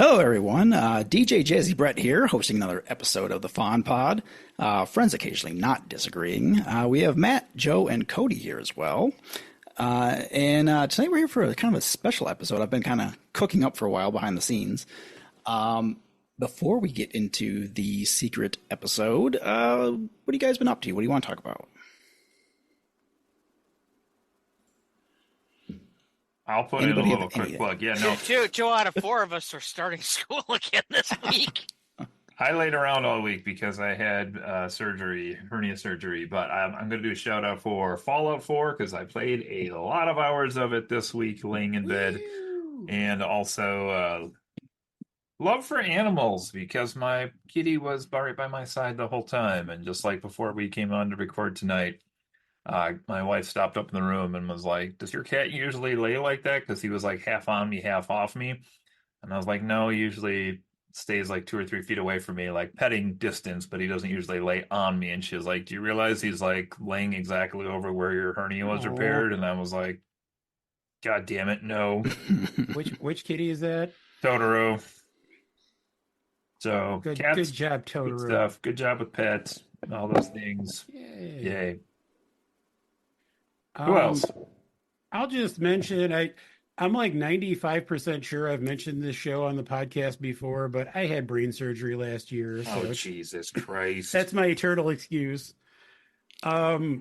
Hello, everyone. DJ Jazzy Brett here, hosting another episode of the Fawn Pod. Friends occasionally not disagreeing. We have Matt, Joe, and Cody here as well. And tonight we're here for a kind of a special episode. I've been kind of cooking up for a while behind the scenes. Before we get into the secret episode, what have you guys been up to? What do you want to talk about? I'll put in a little quick plug. Yeah, no. Two out of four of us are starting school again this week. I laid around all week because I had surgery, hernia surgery, but I'm going to do a shout out for Fallout 4 because I played a lot of hours of it this week laying in bed. And also love for animals because my kitty was right by my side the whole time. And just like before we came on to record tonight, my wife stopped up in the room and was like, "Does your cat usually lay like that?" Because he was like half on me, half off me. And I was like, "No, he usually stays like 2 or 3 feet away from me, like petting distance, but he doesn't usually lay on me." And she was like, "Do you realize he's like laying exactly over where your hernia was repaired?" And I was like, "God damn it, no." Which kitty is that? Totoro. So Good job, Totoro. Good stuff. Good job with pets. All those things. Yay. Who else? I'll just mention I'm like 95% sure I've mentioned this show on the podcast before, but I had brain surgery last year. So Jesus Christ. That's my eternal excuse. My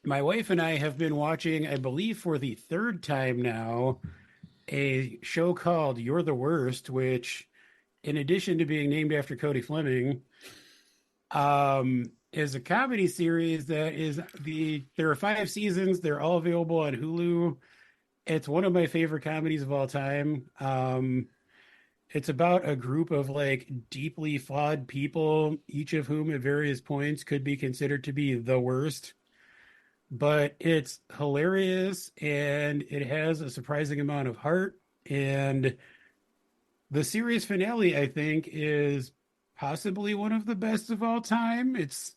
wife and I have been watching, I believe for the third time now, a show called You're the Worst, which, in addition to being named after Cody Fleming, is a comedy series that there are 5 seasons. They're all available on Hulu. It's one of my favorite comedies of all time. It's about a group of like deeply flawed people, each of whom at various points could be considered to be the worst. But it's hilarious and it has a surprising amount of heart. And the series finale, I think, is possibly one of the best of all time. It's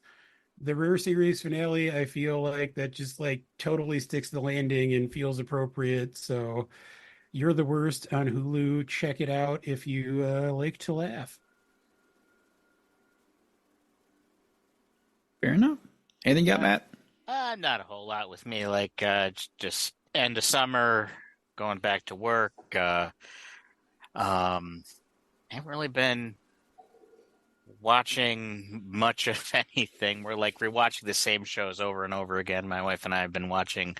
the rare series finale, I feel like, that just like totally sticks the landing and feels appropriate. So You're the Worst on Hulu. Check it out if you like to laugh. Fair enough. Anything you got, Matt? Not a whole lot with me. Like just end of summer, going back to work. Haven't really been watching much of anything. We're like rewatching the same shows over and over again. My wife and I have been watching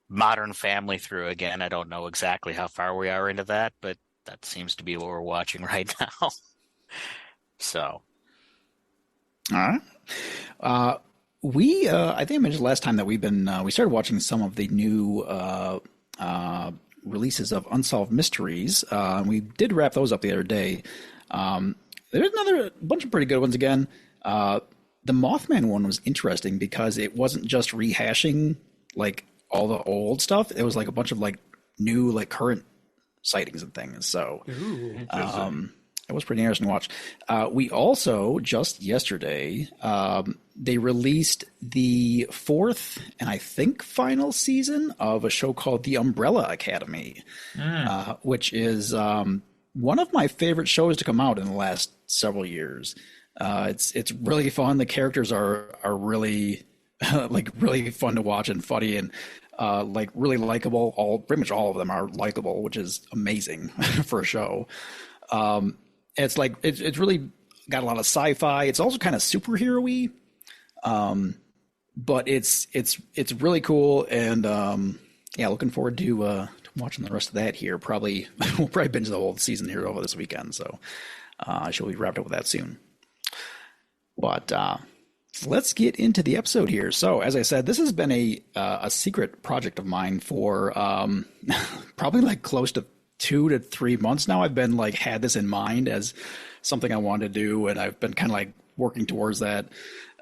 Modern Family through again. I don't know exactly how far we are into that, but that seems to be what we're watching right now. So, all right. I think I mentioned last time that we started watching some of the new releases of Unsolved Mysteries. We did wrap those up the other day. There's another bunch of pretty good ones again. The Mothman one was interesting because it wasn't just rehashing like all the old stuff. It was like a bunch of like new, like current sightings and things. So it was pretty interesting to watch. We also just yesterday they released the 4th and I think final season of a show called The Umbrella Academy, which is one of my favorite shows to come out in the last several years. It's really fun. The characters are really like really fun to watch and funny and like really likable. Pretty much all of them are likable, which is amazing for a show. It's like it's really got a lot of sci-fi. It's also kind of superhero-y, but it's really cool. And looking forward to watching the rest of that here. We'll probably binge the whole season here over this weekend. So I shall be wrapped up with that soon. But let's get into the episode here. So as I said, this has been a secret project of mine for probably like close to 2 to 3 months now. I've been like had this in mind as something I wanted to do, and I've been kind of like working towards that.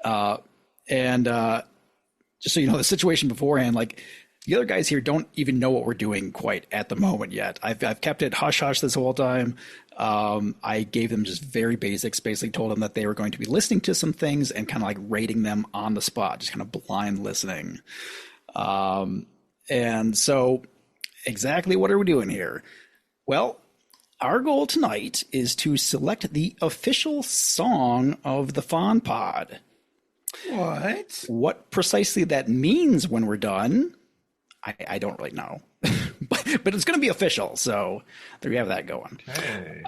And just so you know, the situation beforehand, like the other guys here don't even know what we're doing quite at the moment yet. I've kept it hush hush this whole time. I gave them just very basics, basically told them that they were going to be listening to some things and kind of like rating them on the spot, just kind of blind listening. And so exactly what are we doing here? Well, Our goal tonight is to select the official song of the Fawn Pod. What? What precisely that means when we're done, I don't really know. but it's going to be official, so there you have that going. Okay.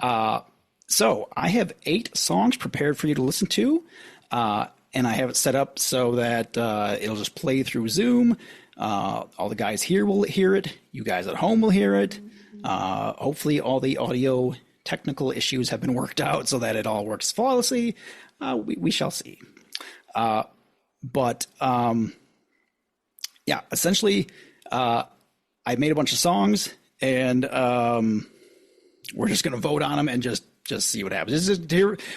So I have 8 songs prepared for you to listen to, and I have it set up so that it'll just play through Zoom. All the guys here will hear it. You guys at home will hear it. Hopefully all the audio technical issues have been worked out so that it all works flawlessly. We shall see. But essentially, I made a bunch of songs, and we're just going to vote on them and just see what happens. This is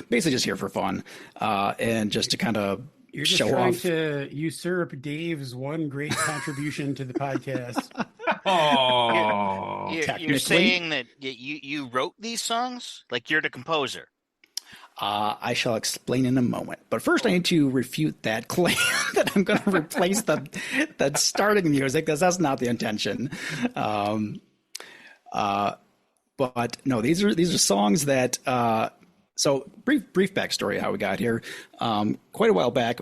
basically just here for fun, and just to kind of You're just show trying off. to usurp Dave's one great contribution to the podcast. Oh, You're Technically. saying that you wrote these songs? Like you're the composer? I shall explain in a moment. But first, I need to refute that claim that I'm going to replace the starting music, because that's not the intention. But no, these are songs that. So brief backstory how we got here. Quite a while back,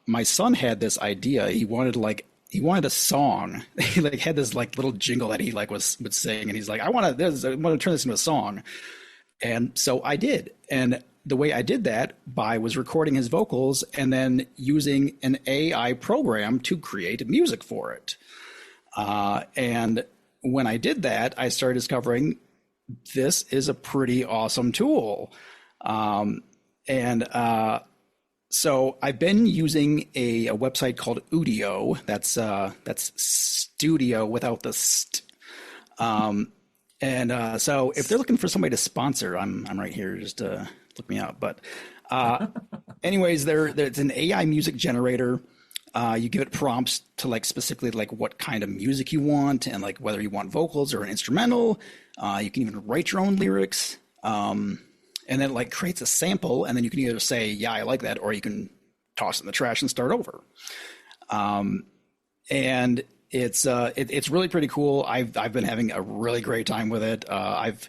my son had this idea. He wanted a song. He had this little jingle that he would sing, and he's like, I want to turn this into a song. And so I did. And the way I did that was recording his vocals and then using an AI program to create music for it. And when I did that, I started discovering this is a pretty awesome tool. So I've been using a website called Udio. That's studio without the st. So if they're looking for somebody to sponsor, I'm right here. Just look me up. But anyways, it's an AI music generator. You give it prompts to specifically what kind of music you want, and whether you want vocals or an instrumental. You can even write your own lyrics, and then it creates a sample, and then you can either say, yeah, I like that, or you can toss it in the trash and start over. And it's really pretty cool. I've been having a really great time with it. I've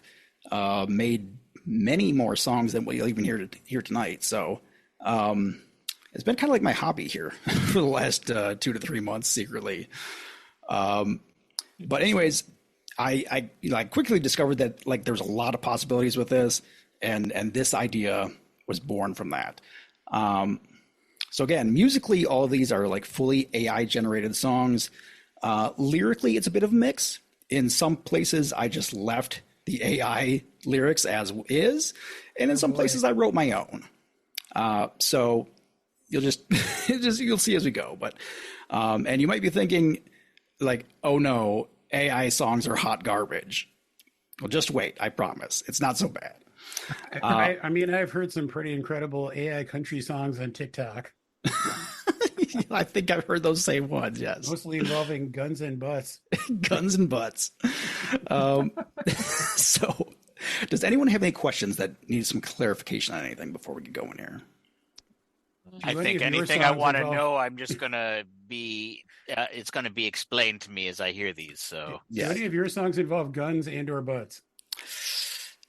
made many more songs than we'll even hear tonight. So it's been kind of like my hobby here for the last 2 to 3 months secretly. But anyways, I quickly discovered that there's a lot of possibilities with this, and this idea was born from that. So again, musically, all of these are fully AI generated songs. Lyrically, it's a bit of a mix. In some places, I just left the AI lyrics as is, and in some places, I wrote my own. So you'll you'll see as we go. But and you might be thinking, oh no, AI songs are hot garbage. Well, just wait. I promise, it's not so bad. I mean, I've heard some pretty incredible AI country songs on TikTok. I think I've heard those same ones, yes. Mostly involving guns and butts. Guns and butts. So, does anyone have any questions that need some clarification on anything before we get going here? I Do any think of your anything I songs want to involve- know, I'm just going to be, it's going to be explained to me as I hear these. So Do any of your songs involve guns and or butts?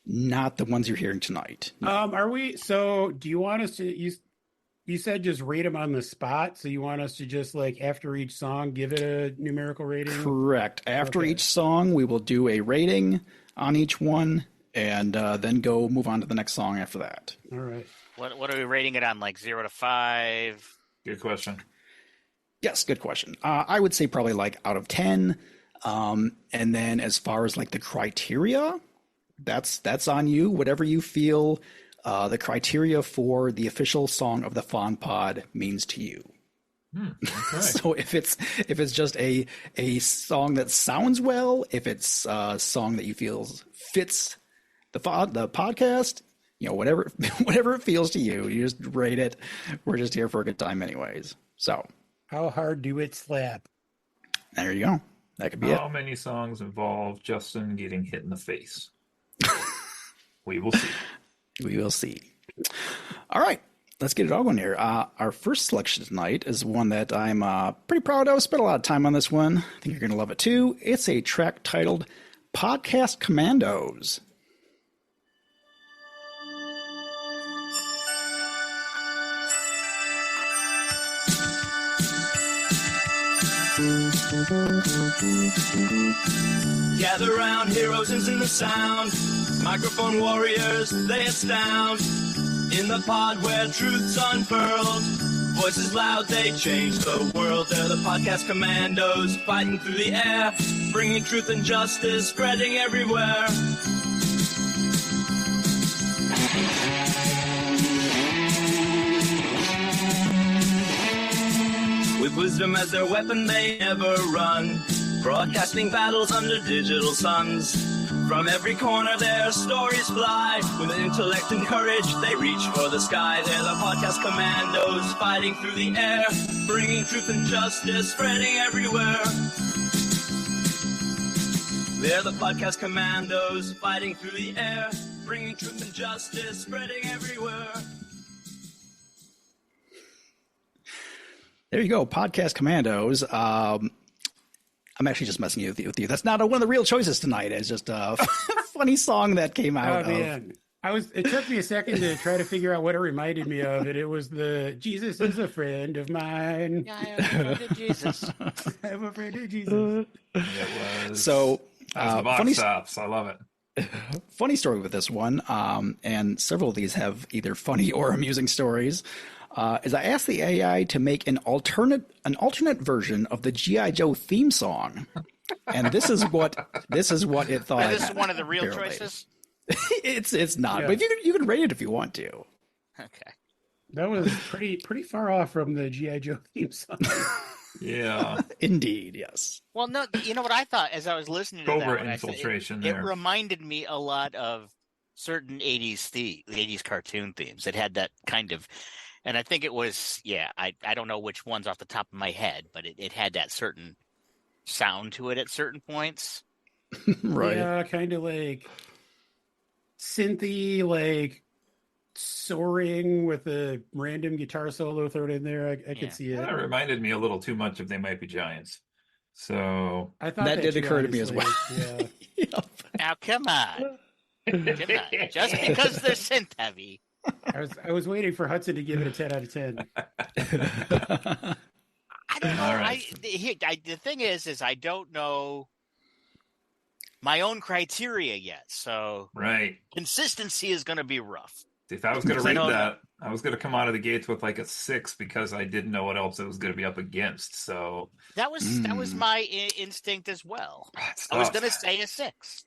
Not the ones you're hearing tonight. Are we? So do you want us to, you said just rate them on the spot. So you want us to just after each song, give it a numerical rating? Correct. After Okay. each song, we will do a rating on each one, and then move on to the next song after that. All right. what are we rating it on? 0 to 5? good question. Yes, good question. I would say probably out of 10. And then as far as the criteria, that's on you. Whatever you feel the criteria for the official song of the Fawn Pod means to you. Okay. So if it's just a song that sounds well, if it's a song that you feel fits the podcast, whatever it feels to you, you just rate it. We're just here for a good time anyways. So How hard do it slap? there you go. That could be it. How many songs involve Justin getting hit in the face? We will see. We will see. All right, let's get it all going here. Our first selection tonight is one that I'm pretty proud of. Spent a lot of time on this one. I think you're going to love it too. It's a track titled Podcast Commandos. Gather round, heroes in the sound. Microphone warriors, they astound. In the pod where truth's unfurled. Voices loud, they change the world. They're the podcast commandos, fighting through the air. Bringing truth and justice, spreading everywhere. With wisdom as their weapon, they never run. Broadcasting battles under digital suns. From every corner their stories fly. With intellect and courage they reach for the sky. They're the podcast commandos fighting through the air. Bringing truth and justice, spreading everywhere. They're the podcast commandos fighting through the air. Bringing truth and justice, spreading everywhere. There you go, Podcast Commandos. I'm actually just messing with you. That's not one of the real choices tonight. It's just a funny song that came out. Oh man, it took me a second to try to figure out what it reminded me of. It was the Jesus is a friend of mine. Yeah, I am a friend of Jesus. I'm a friend of Jesus. It was. So, That was the box funny stops. I love it. funny story with this one, and several of these have either funny or amusing stories. Is I asked the AI to make an alternate version of the G.I. Joe theme song, and this is what it thought. Now, I this is had, one of the real apparently. choices. It's not, Yeah. but you can rate it if you want to. Okay. That was pretty far off from the G.I. Joe theme song. Yeah. Indeed, yes. Well, no, you know what I thought as I was listening to that Cobra one, I said infiltration it there. reminded me a lot of certain 80s cartoon themes. It had that kind of, and I think it was, I don't know which ones off the top of my head, but it had that certain sound to it at certain points. Right. Yeah, kind of like synthy, like soaring with a random guitar solo thrown in there. I Yeah. could see it. That reminded me a little too much of They Might Be Giants. So I thought That did too, occur to me as honestly. well. Yeah. Yep. Now, come on. Come on. Just because they're synth heavy. I was waiting for Hudson to give it a 10 out of 10. I don't know. All right. The thing is I don't know my own criteria yet. So right. consistency is going to be rough. If I was going to I rate know- that, I was going to come out of the gates with like a 6 because I didn't know what else it was going to be up against. So That was my instinct as well. that's I was tough. going to say a 6.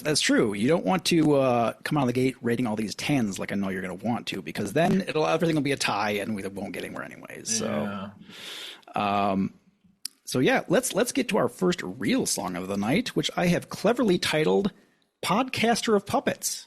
That's true. You don't want to come out of the gate rating all these 10s like I know you're going to want to, because then everything will be a tie and we won't get anywhere anyways. So, Yeah. so yeah, let's get to our first real song of the night, which I have cleverly titled "Podcaster of Puppets."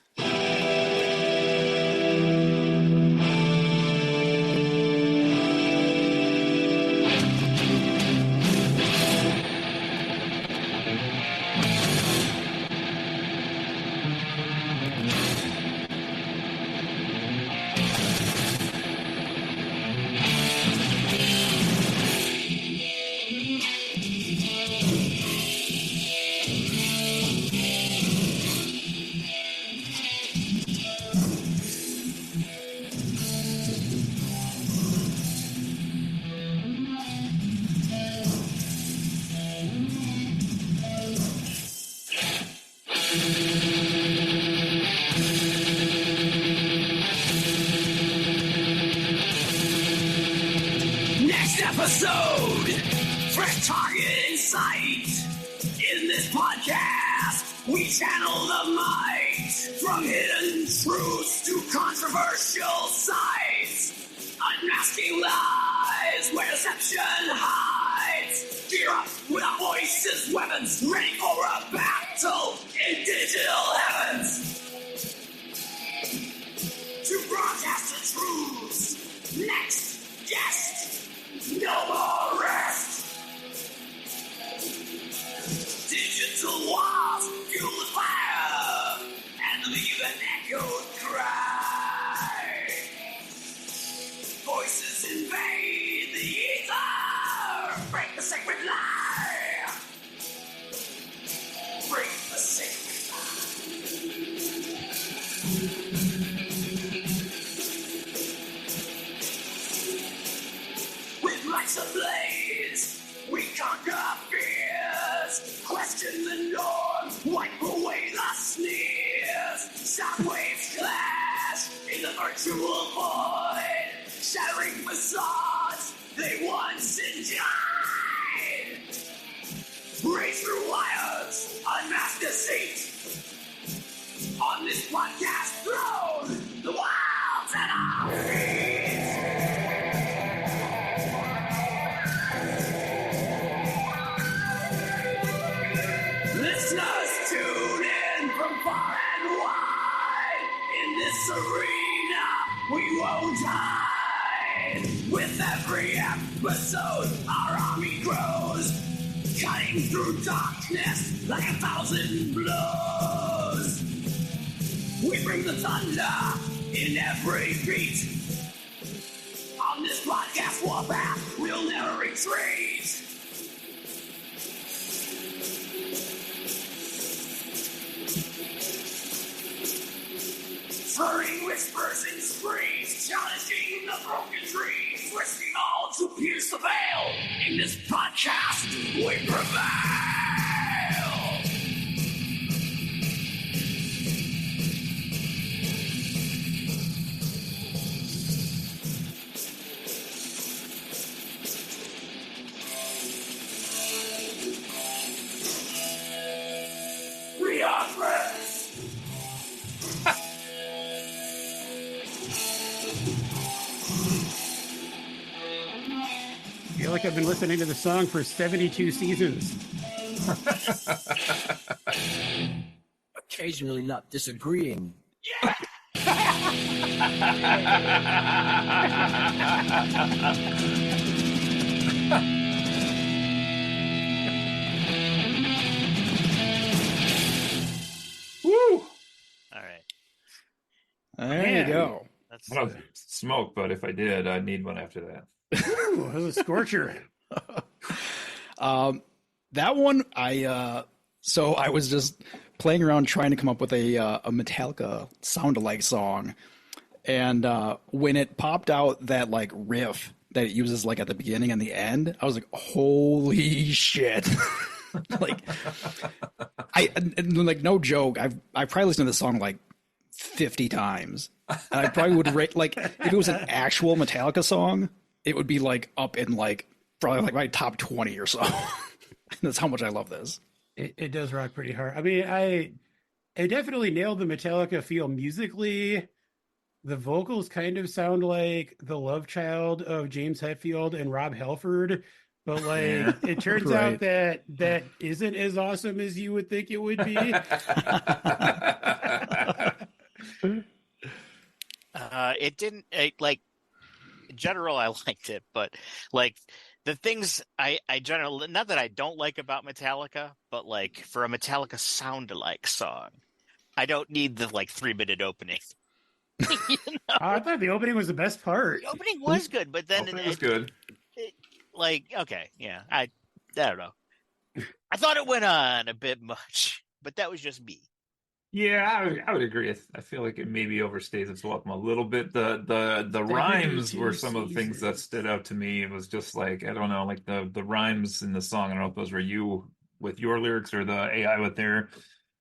Next episode, fresh target in sight. In this podcast, we channel the might from hidden truths to controversial sides, unmasking lies where deception hides. Gear up with our voices, weapons, ready for a battle in digital heavens. To broadcast the truths, next guest, no more rest. Digital walls fuel the fire and leave an echoed cry. Voices invade the ether, break the sacred lie. Break the sacred lie. With lights ablaze, we conquer fears, question the norm, wipe away the sneers. Sound waves clash in the virtual void, shattering facades they once enjoyed. Race through wires, unmask deceit. On this podcast throne, the wild's at our feet. Listeners, tune in from far and wide. In this arena, we won't hide. With every episode, our army grows, cutting through darkness like 1,000 blows. We bring the thunder in every beat. On this podcast warpath, we'll never retreat. Furring whispers and screams, challenging the broken dreams, risking all to pierce the veil. In this podcast, we prevail. We are friends. I feel like I've been listening to the song for 72 seasons. Occasionally not disagreeing. Woo! All right. There Man. you go. That's I don't smoke, but if I did, I'd need one after that. Ooh, that was a scorcher. That one, so I was just playing around trying to come up with a Metallica sound-alike song, and when it popped out that like riff that it uses like at the beginning and the end, I was like, holy shit! Like, and like no joke, I've probably listened to this song like 50 times. And I probably would rate, like, if it was an actual Metallica song, it would be like up in like probably like my top 20 or so. That's how much I love this. It does rock pretty hard. I mean, I definitely nailed the Metallica feel musically. The vocals kind of sound like the love child of James Hetfield and Rob Halford, but like Yeah. it turns Right. out that isn't as awesome as you would think it would be. it didn't like in general I liked it, but like the things I generally, not that I don't like about Metallica, but like for a Metallica sound-alike song, I don't need the like 3-minute opening. You know? I thought the opening was the best part. The opening was good, but then Opening was good. like okay, yeah, I don't know. I thought it went on a bit much, but that was just me. Yeah, I would agree. I feel like it maybe overstays its welcome a little bit. The rhymes were some of the things that stood out to me. It was just like, I don't know, like the rhymes in the song. I don't know if those were you with your lyrics or the AI with their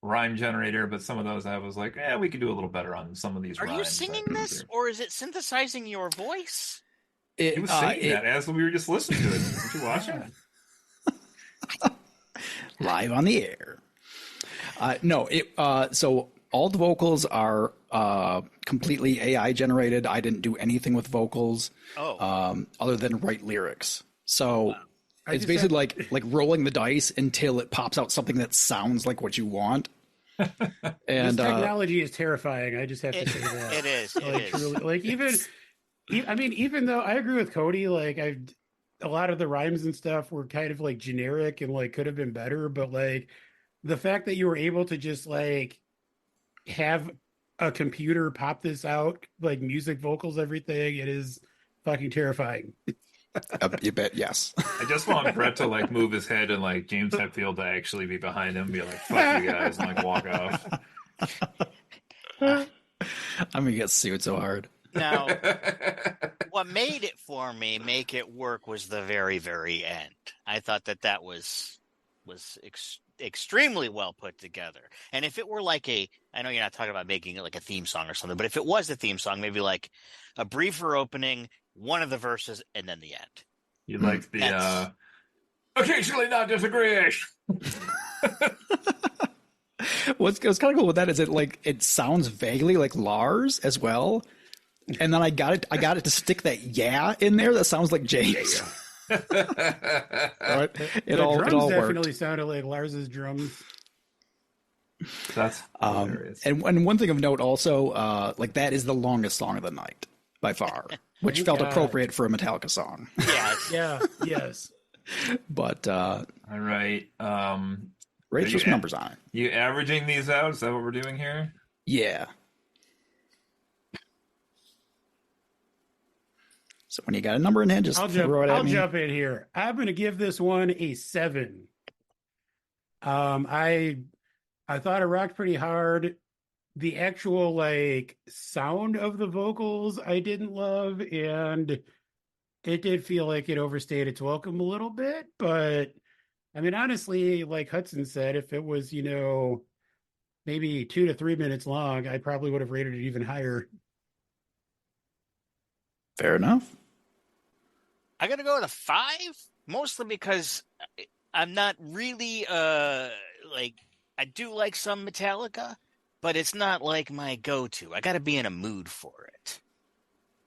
rhyme generator, but some of those I was like, we could do a little better on some of these Are rhymes. you singing I think this, or is it synthesizing your voice? He was singing that as we were just listening to it. Did you watch it? Live on the air. No, so all the vocals are completely AI generated. I didn't do anything with vocals other than write lyrics. So it's basically like rolling the dice until it pops out something that sounds like what you want. And This technology is terrifying. I just have to say that. It is. Like, It is. truly, like even though I agree with Cody, like a lot of the rhymes and stuff were kind of like generic and like could have been better, but like the fact that you were able to just like have a computer pop this out, like music, vocals, everything, it is fucking terrifying. you bet, yes. I just want Brett to like move his head and like James Hetfield to actually be behind him and be like, fuck you guys, and like walk off. I'm gonna get sued so hard. Now, what made it for me make it work was the very, very end. I thought that was extremely well put together. And if it were like I know you're not talking about making it like a theme song or something, but if it was a theme song, maybe like a briefer opening, one of the verses, and then the end. You liked the occasionally not disagree. What's kind of cool with that is it sounds vaguely like Lars as well, and then I got it to stick that in there that sounds like James. But it all definitely worked. sounded like Lars's drums. That's hilarious. And one thing of note also, like that is the longest song of the night by far, which felt appropriate for a Metallica song. Yes. But all right. Ray, throw some numbers on it. You averaging these out? Is that what we're doing here? Yeah. So when you got a number in hand, just throw it at me. I'll jump in here. I'm going to give this one a 7. I thought it rocked pretty hard. The actual like sound of the vocals I didn't love, and it did feel like it overstayed its welcome a little bit. But I mean, honestly, like Hudson said, if it was, maybe 2 to 3 minutes long, I probably would have rated it even higher. Fair enough. I gotta go with a 5, mostly because I'm not really I do like some Metallica, but it's not like my go-to. I gotta be in a mood for it.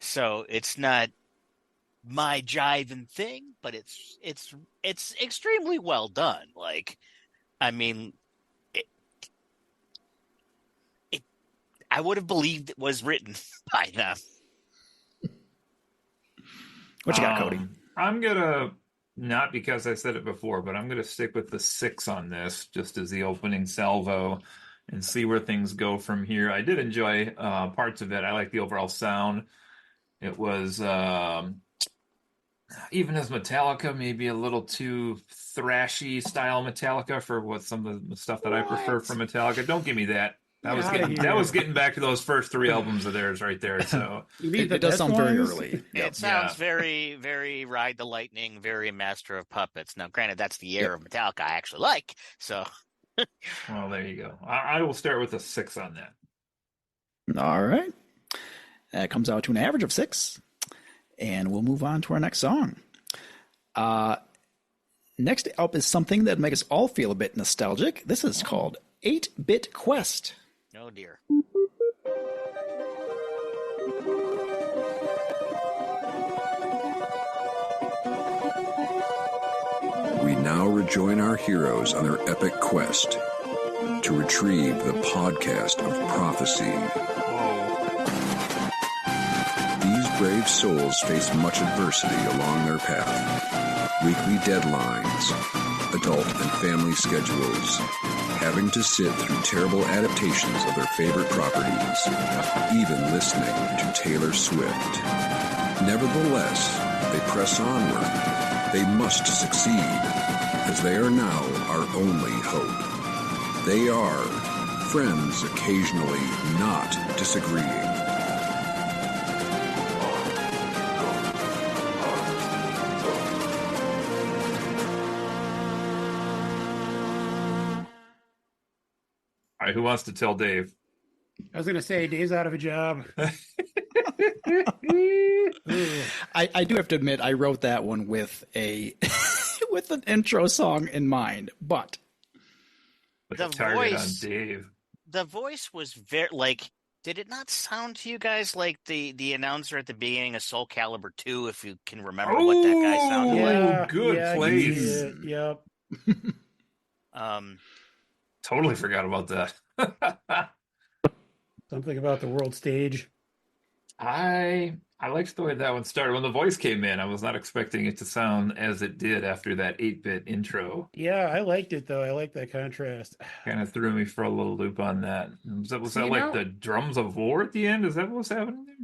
So it's not my jiving thing, but it's extremely well done. Like, I mean, I would have believed it was written by them. What you got, Cody? I'm gonna, not because I said it before, but I'm gonna stick with the 6 on this, just as the opening salvo, and see where things go from here. I did enjoy parts of it. I like the overall sound. It was even as Metallica, maybe a little too thrashy style Metallica for what some of the stuff that I prefer from Metallica. Don't give me that. That was getting back to those first 3 albums of theirs right there. So it does sound very early. Yep. It sounds very, very Ride the Lightning, very Master of Puppets. Now, granted, that's the era of Metallica I actually like. So, well, there you go. I will start with a 6 on that. All right, that comes out to an average of 6, and we'll move on to our next song. Next up is something that makes us all feel a bit nostalgic. This is called 8-Bit Quest. oh dear. We now rejoin our heroes on their epic quest to retrieve the podcast of prophecy. These brave souls face much adversity along their path. Weekly deadlines, adult and family schedules, having to sit through terrible adaptations of their favorite properties, even listening to Taylor Swift. Nevertheless, they press onward. They must succeed, as they are now our only hope. They are friends occasionally not disagreeing. All right, who wants to tell Dave? I was going to say, Dave's out of a job. I do have to admit, I wrote that one with a with an intro song in mind, but With The a target voice- on Dave. The voice was very, like, did it not sound to you guys like the announcer at the beginning of Soul Calibur 2, if you can remember what that guy sounded like? Good place. you did. Yep. Totally forgot about that. Something about the world stage. I liked the way that one started. When the voice came in, I was not expecting it to sound as it did after that 8-bit intro. Yeah, I liked it, though. I like that contrast. Kind of threw me for a little loop on that. Was that See, like now- the drums of war at the end? Is that what's happening there?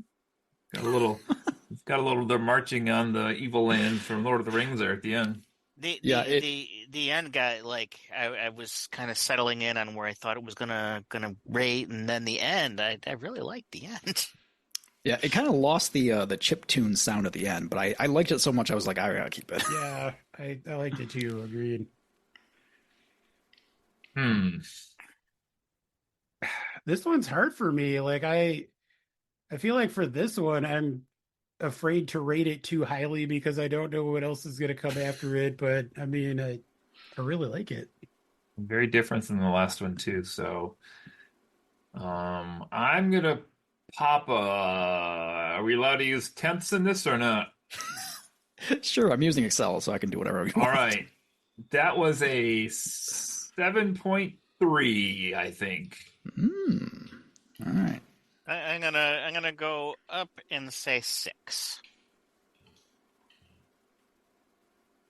Got a little, they're marching on the evil land from Lord of the Rings there at the end. The end guy, like, I was kind of settling in on where I thought it was gonna rate, and then the end, I really liked the end. Yeah, it kind of lost the chiptune sound at the end, but I liked it so much I was like, I gotta keep it. Yeah, I liked it too. Agreed. This one's hard for me. Like I feel like for this one, I'm afraid to rate it too highly because I don't know what else is going to come after it. But I mean, I really like it. Very different than the last one too. So, I'm gonna pop a. Are we allowed to use tenths in this or not? Sure, I'm using Excel, so I can do whatever I want. All right, that was a 7.3, I think. All right. I'm gonna go up and say 6.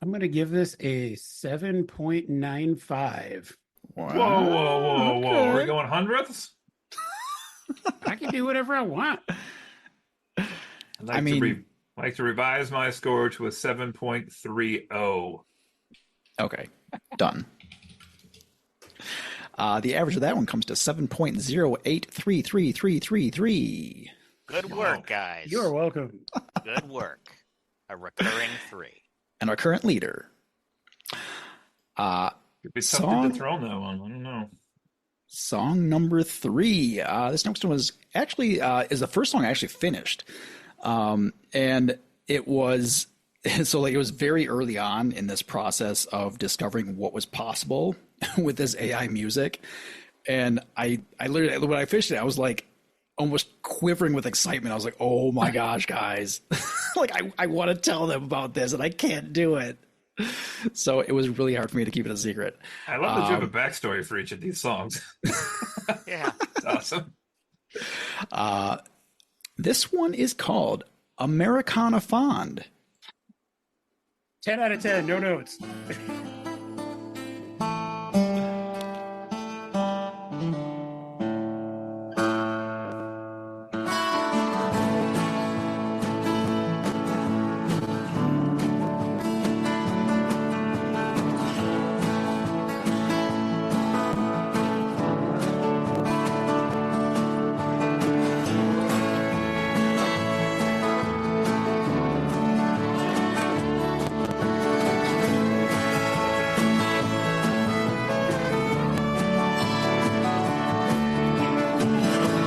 I'm going to give this a 7.95. Whoa, whoa, whoa, whoa! We're Okay. going hundredths. I can do whatever I want. I'd like to revise my score to a 7.30. Okay, done. The average of that one comes to 7.083333. Good work, guys. You're welcome. Good work. A recurring 3. And our current leader. It'd be tough to dethrone that one. I don't know. Song number 3. This next one was actually is the first song I actually finished, and it was so like it was very early on in this process of discovering what was possible with this AI music, and I literally when I finished it, I was like almost quivering with excitement. I was like, oh my gosh, guys, like I want to tell them about this, and I can't do it. So it was really hard for me to keep it a secret. I love that you have a backstory for each of these songs. Yeah. It's awesome. This one is called Americana Fond. 10 out of 10. No notes.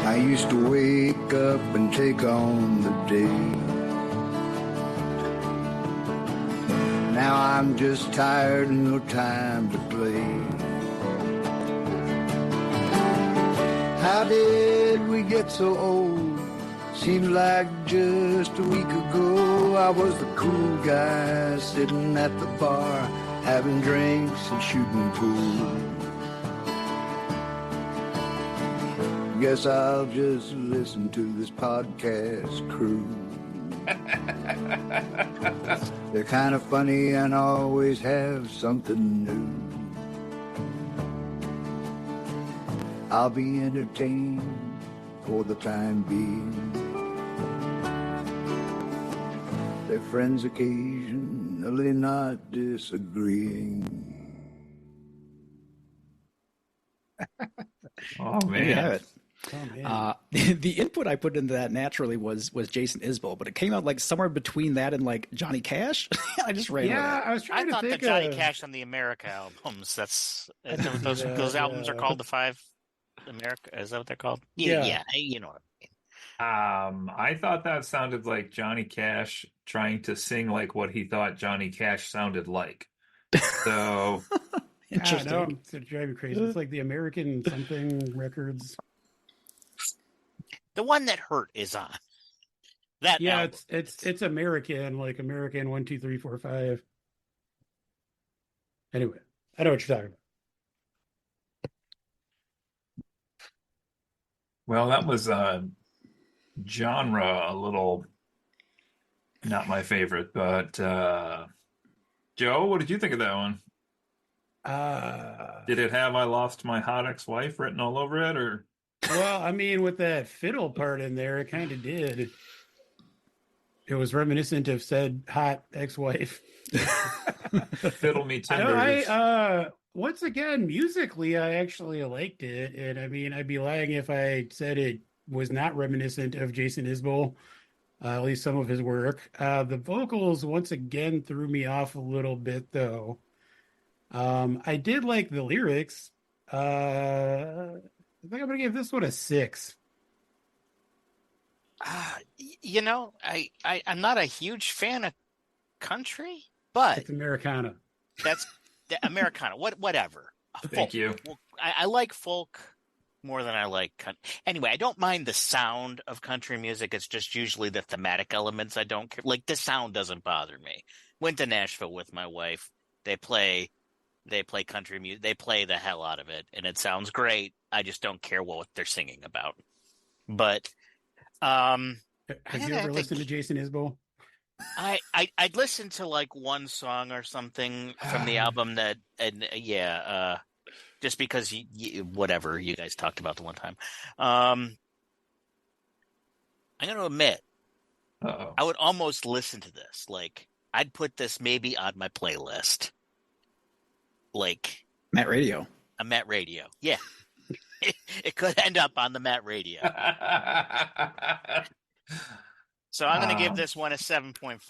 I used to wake up and take on the day. Now I'm just tired and no time to play. How did we get so old? Seems like just a week ago I was the cool guy sitting at the bar having drinks and shooting pool. Guess I'll just listen to this podcast crew. They're kind of funny and always have something new. I'll be entertained for the time being. Their friends occasionally not disagreeing. Oh There you have man. it. Oh, man. The input I put into that naturally was Jason Isbell, but it came out like somewhere between that and like Johnny Cash. I just ran Yeah, with I was I trying to thought think the Johnny of... Cash and the America albums. That's I can see those that, albums are yeah. called the 5 America. Is that what they're called? Yeah. Yeah. You know what I thought that sounded like Johnny Cash trying to sing like what he thought Johnny Cash sounded like. So it. Interesting. No, it's driving me crazy. It's like the American something records. The one that hurt is on. That Yeah, album. it's American, like American 1, 2, 3, 4, 5. Anyway, I know what you're talking about. well, that was genre a little not my favorite, but Joe, what did you think of that one? Did it have "I lost my hot ex-wife" written all over it, or Well, I mean, with that fiddle part in there, it kind of did. It was reminiscent of said hot ex-wife. "Fiddle Me No, Tender"? once again, musically, I actually liked it, and I mean, I'd be lying if I said it was not reminiscent of Jason Isbell, at least some of his work. The vocals once again threw me off a little bit, though. I did like the lyrics. I think I'm gonna give this one a 6. I'm not a huge fan of country, but It's Americana. that's the Americana. Whatever. Thank you. I like folk more than I like country. Anyway, I don't mind the sound of country music. It's just usually the thematic elements I don't care. Like the sound doesn't bother me. Went to Nashville with my wife. They play country music. They play the hell out of it, and it sounds great. I just don't care what they're singing about. But Have you ever listened to Jason Isbell? I'd listen to like one song or something from the album just because whatever you guys talked about the one time. I'm going to admit, I would almost listen to this. Like I'd put this maybe on my playlist. Like Matt Radio. A Matt Radio. Yeah. It could end up on the Matt Radio. So I'm going to give this one a 7.5.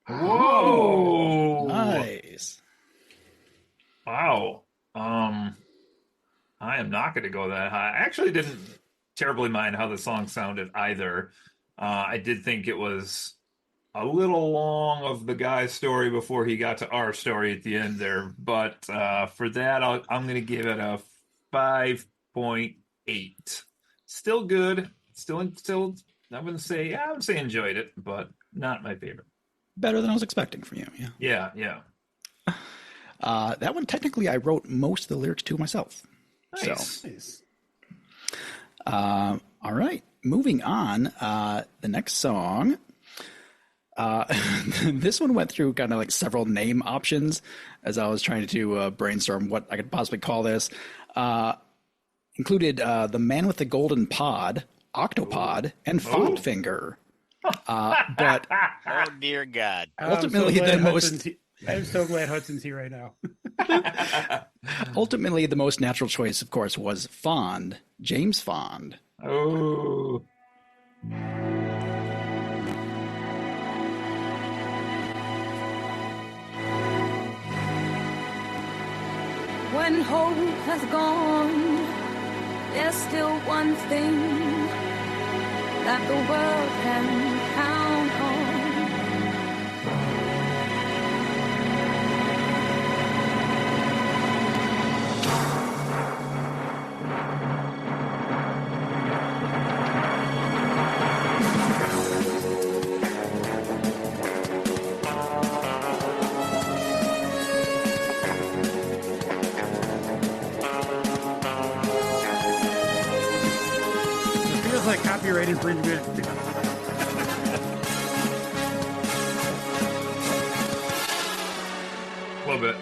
Whoa! Nice. Wow. I am not going to go that high. I actually didn't terribly mind how the song sounded either. I did think it was a little long of the guy's story before he got to our story at the end there. But for that, I'm going to give it a 5.8. Still good. Still. I would say enjoyed it, but not my favorite. Better than I was expecting from you. Yeah. Yeah. That one, technically, I wrote most of the lyrics to myself. Nice. So, all right. Moving on. The next song. This one went through kind of like several name options as I was trying to brainstorm what I could possibly call this. Included The Man with the Golden Pod, Octopod, and Fondfinger. But oh dear God! Ultimately, I'm so glad Hudson's here right now. Ultimately, the most natural choice, of course, was Fond, James Fond. Oh. When hope has gone, there's still one thing that the world can count on. Like copyright infringement. A little bit.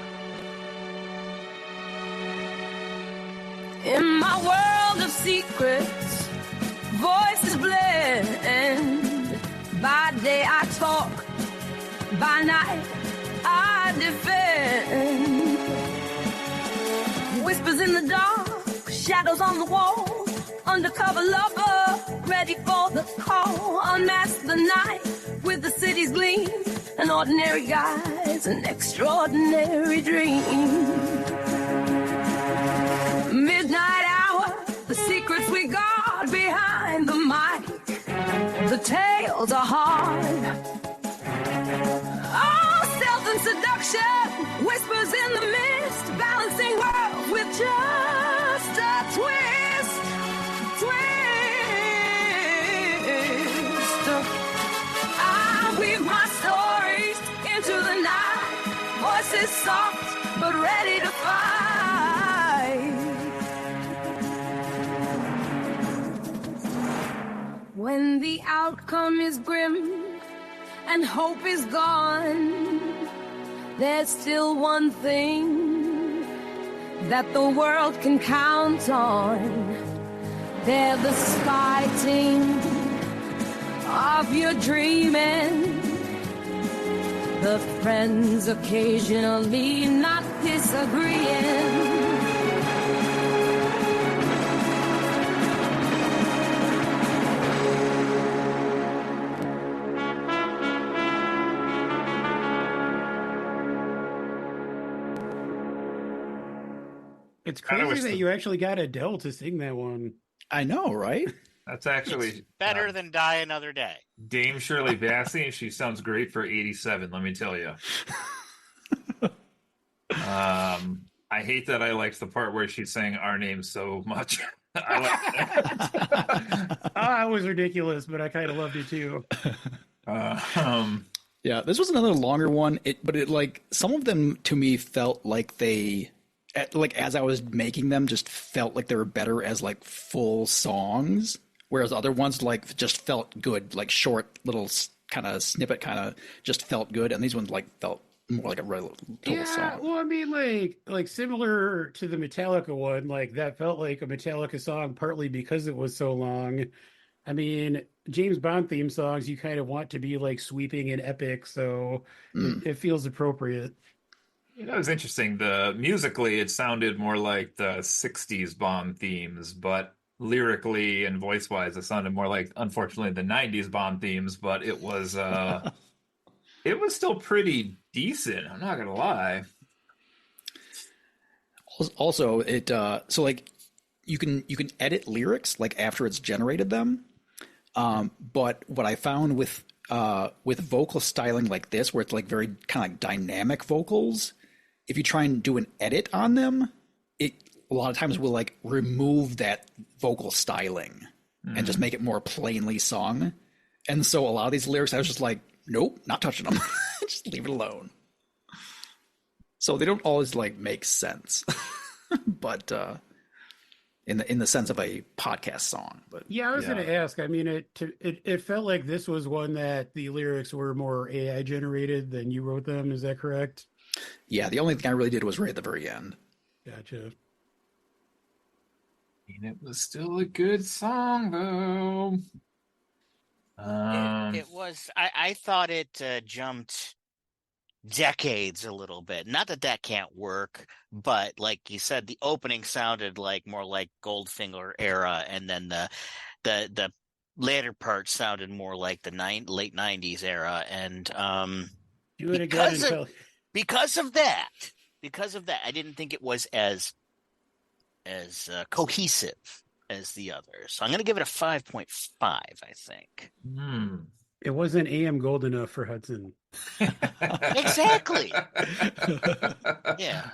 In my world of secrets, voices blend. By day I talk, by night I defend. Whispers in the dark, shadows on the wall. Undercover lover, ready for the call. Unmask the night with the city's gleam. An ordinary guy's an extraordinary dream. Midnight hour, the secrets we guard behind the mic. The tales are hard. Oh, stealth and seduction, whispers in the mist. Balancing worlds with just a twist. I weave my stories into the night. Voices soft but ready to fight. When the outcome is grim and hope is gone, there's still one thing that the world can count on. They're the sky team of your dreaming, the friends occasionally not disagreeing. It's Kinda crazy wish that the- you actually got Adele to sing that one. I know, right? That's actually It's better than Die Another Day. Dame Shirley Bassey. She sounds great for 87. Let me tell you. I hate that I liked the part where she sang our name so much. I like that. Ah, it was ridiculous, but I kind of loved it too. Yeah, this was another longer one. But like some of them to me felt like like as I was making them, just felt like they were better as like full songs, whereas other ones like just felt good, like short little kind of snippet, kind of just felt good, and these ones like felt more like a real total song. Well, I mean, like similar to the Metallica one, like that felt like a Metallica song partly because it was so long. I mean, James Bond theme songs, you kind of want to be like sweeping and epic, so it feels appropriate. You know, it's interesting. Musically, it sounded more like the '60s Bond themes, but lyrically and voice-wise, it sounded more like, unfortunately, the '90s Bond themes. But it was still pretty decent. I'm not gonna lie. Also, so like you can edit lyrics like after it's generated them, but what I found with vocal styling like this, where it's like very kind of like dynamic vocals, if you try and do an edit on them, it a lot of times will like remove that vocal styling and just make it more plainly sung. And so a lot of these lyrics, I was just like, nope, not touching them. Just leave it alone. So they don't always like make sense, but in the sense of a podcast song. But Yeah, I was going to ask. I mean, it felt like this was one that the lyrics were more AI generated than you wrote them. Is that correct? yeah, the only thing I really did was right at the very end. Gotcha. And it was still a good song, though. It was. I thought it jumped decades a little bit. Not that that can't work, but like you said, the opening sounded like more like Goldfinger era, and then the later part sounded more like the late '90s era. And Do it again because of that, I didn't think it was as cohesive as the others. So I'm going to give it a 5.5. I think. It wasn't AM gold enough for Hudson. Exactly. Yeah.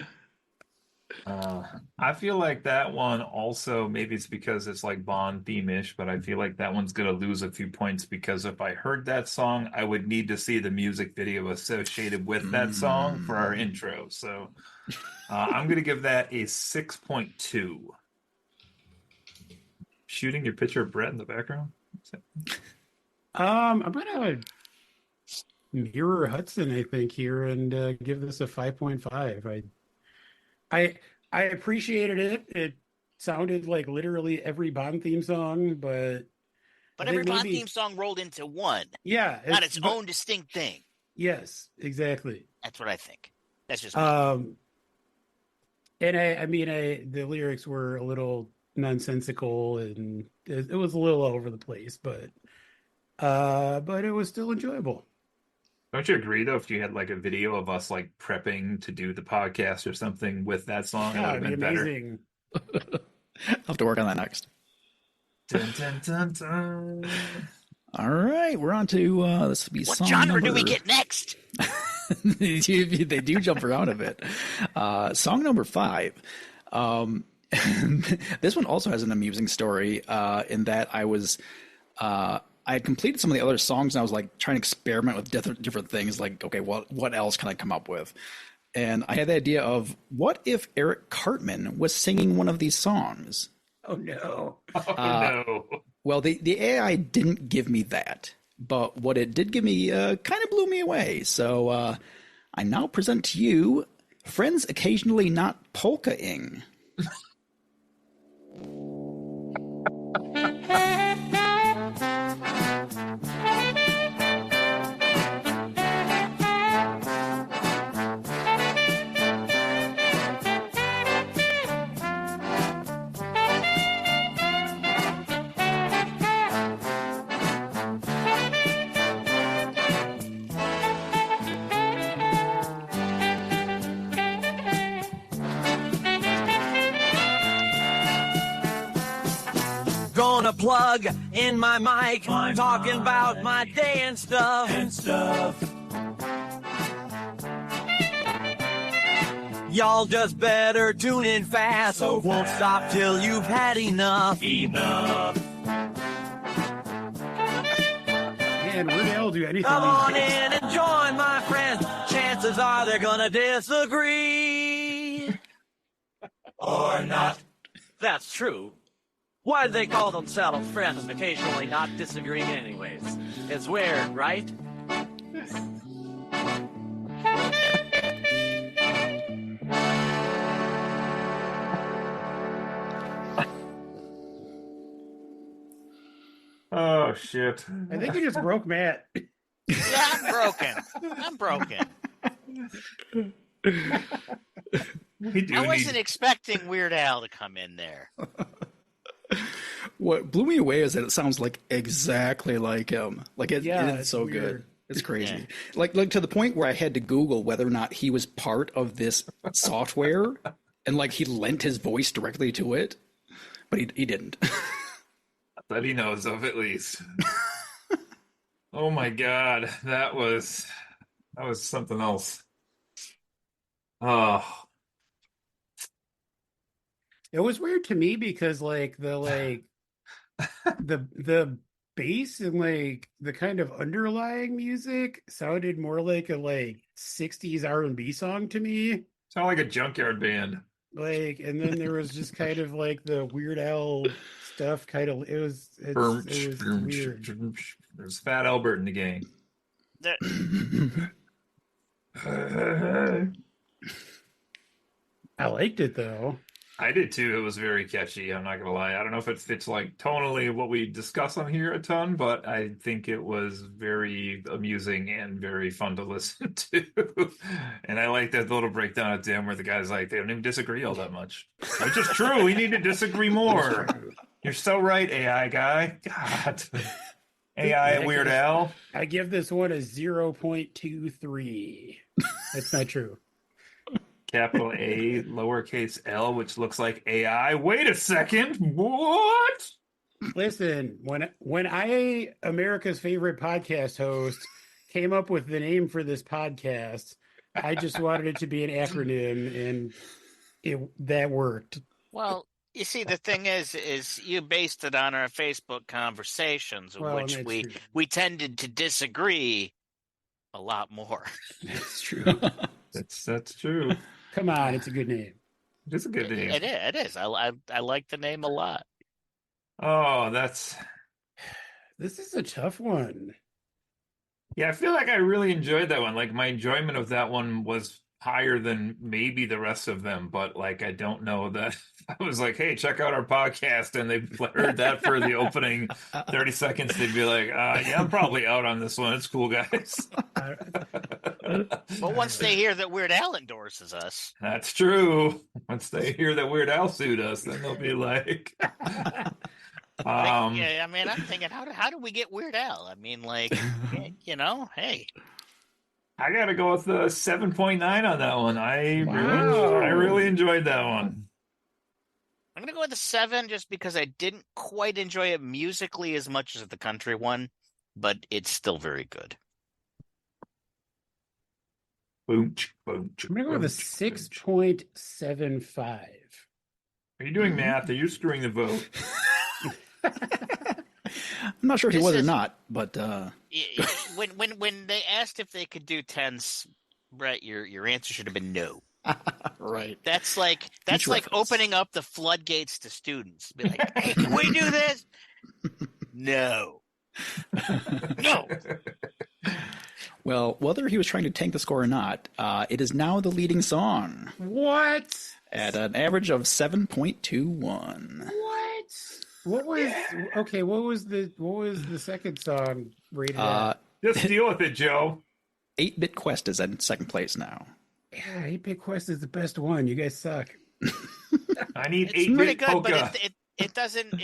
I feel like that one also, maybe it's because it's like Bond theme-ish, but I feel like that one's going to lose a few points because if I heard that song, I would need to see the music video associated with that song for our intro. So I'm going to give that a 6.2. Shooting your picture of Brett in the background? I'm gonna mirror Hudson, I think, here and give this a 5.5. I appreciated it. It sounded like literally every Bond theme song, but every Bond theme song rolled into one. Yeah, not its own distinct thing. Yes, exactly. That's what I think. That's just me. And I mean, the lyrics were a little nonsensical and it was a little all over the place, but it was still enjoyable. Don't you agree though? If you had like a video of us like prepping to do the podcast or something with that song, Yeah, it would have been amazing. I'll have to work on that next. Dun, dun, dun, dun. All right, we're on to this will be what song genre number... do we get next? They do jump around a bit. Song number 5. This one also has an amusing story in that I had completed some of the other songs and I was like trying to experiment with different things. Like, okay, what else can I come up with? And I had the idea of what if Eric Cartman was singing one of these songs? Oh no! No! Well, the AI didn't give me that, but what it did give me kind of blew me away. So I now present to you Friends Occasionally Not Polka-ing. plug in my mic, talking about my day and stuff. Y'all just better tune in fast. Won't stop till you've had enough. Man, Weird Al will do anything. Come these on days. in and join my friends. Chances are they're gonna disagree. Or not. That's true. Why'd they call themselves friends and occasionally not disagreeing anyways? It's weird, right? Oh shit! I think you just broke Matt. Yeah, I'm broken. We do I wasn't need. expecting Weird Al to come in there. What blew me away is that it sounds like exactly like him. Like Yeah, it's it's so weird. good. It's crazy. Yeah. Like to the point where I had to Google whether or not he was part of this software, and like he lent his voice directly to it, but he didn't. That he knows of, at least. Oh my god, that was something else. Oh, It was weird to me because the bass and like the kind of underlying music sounded more like a 60s R&B song to me. sound like a junkyard band. And then there was just kind of like the Weird Al stuff. It was weird. There's Fat Albert in the gang. I liked it though. I did too. It was very catchy. I'm not gonna lie. I don't know if it fits like tonally what we discuss on here a ton, but I think it was very amusing and very fun to listen to. And I like that little breakdown at the end where the guy's like, they don't even disagree all that much, which is true. We need to disagree more. You're so right, AI guy. God, AI Weird Al. I give this one a 0.23. That's not true. Capital A, lowercase L, which looks like AI. Wait a second. What? Listen, when I, America's favorite podcast host, came up with the name for this podcast, I just wanted it to be an acronym, and that worked. Well, you see, the thing is you based it on our Facebook conversations, in Well, which that's we true. we tended to disagree a lot more. That's true. That's true. Come on, it's a good name. It's a good name. It is. I like the name a lot. Oh, that's This is a tough one. yeah. I feel like I really enjoyed that one. Like my enjoyment of that one was higher than maybe the rest of them, but like I don't know that I was like, hey, check out our podcast, and they heard that for the opening 30 seconds, they'd be like, yeah, I'm probably out on this one. It's cool, guys. But once they hear that Weird Al endorses us, That's true. Once they hear that Weird Al sued us, then they'll be like, yeah, I mean, I'm thinking, how do we get Weird Al? I mean, like, hey. I gotta go with the 7.9 on that one. I Wow. really enjoyed that one. I'm gonna go with a 7 just because I didn't quite enjoy it musically as much as the country one, but it's still very good. Boom, boom. I'm gonna go with a 6.75. Are you doing math? Are you screwing the vote? I'm not sure if he This was or is- not, but When they asked if they could do 10s, Brett, your answer should have been no. right. That's like Future reference. opening up the floodgates to students. Be like, hey, can we do this? No. No. Well, whether he was trying to tank the score or not, it is now the leading song What? at an average of 7.21. What was okay? What was the second song rated at? Just deal with it, Joe. 8-Bit Quest is in second place now. Yeah, 8-Bit Quest is the best one. You guys suck. I need It's pretty 8-bit good, polka. but it doesn't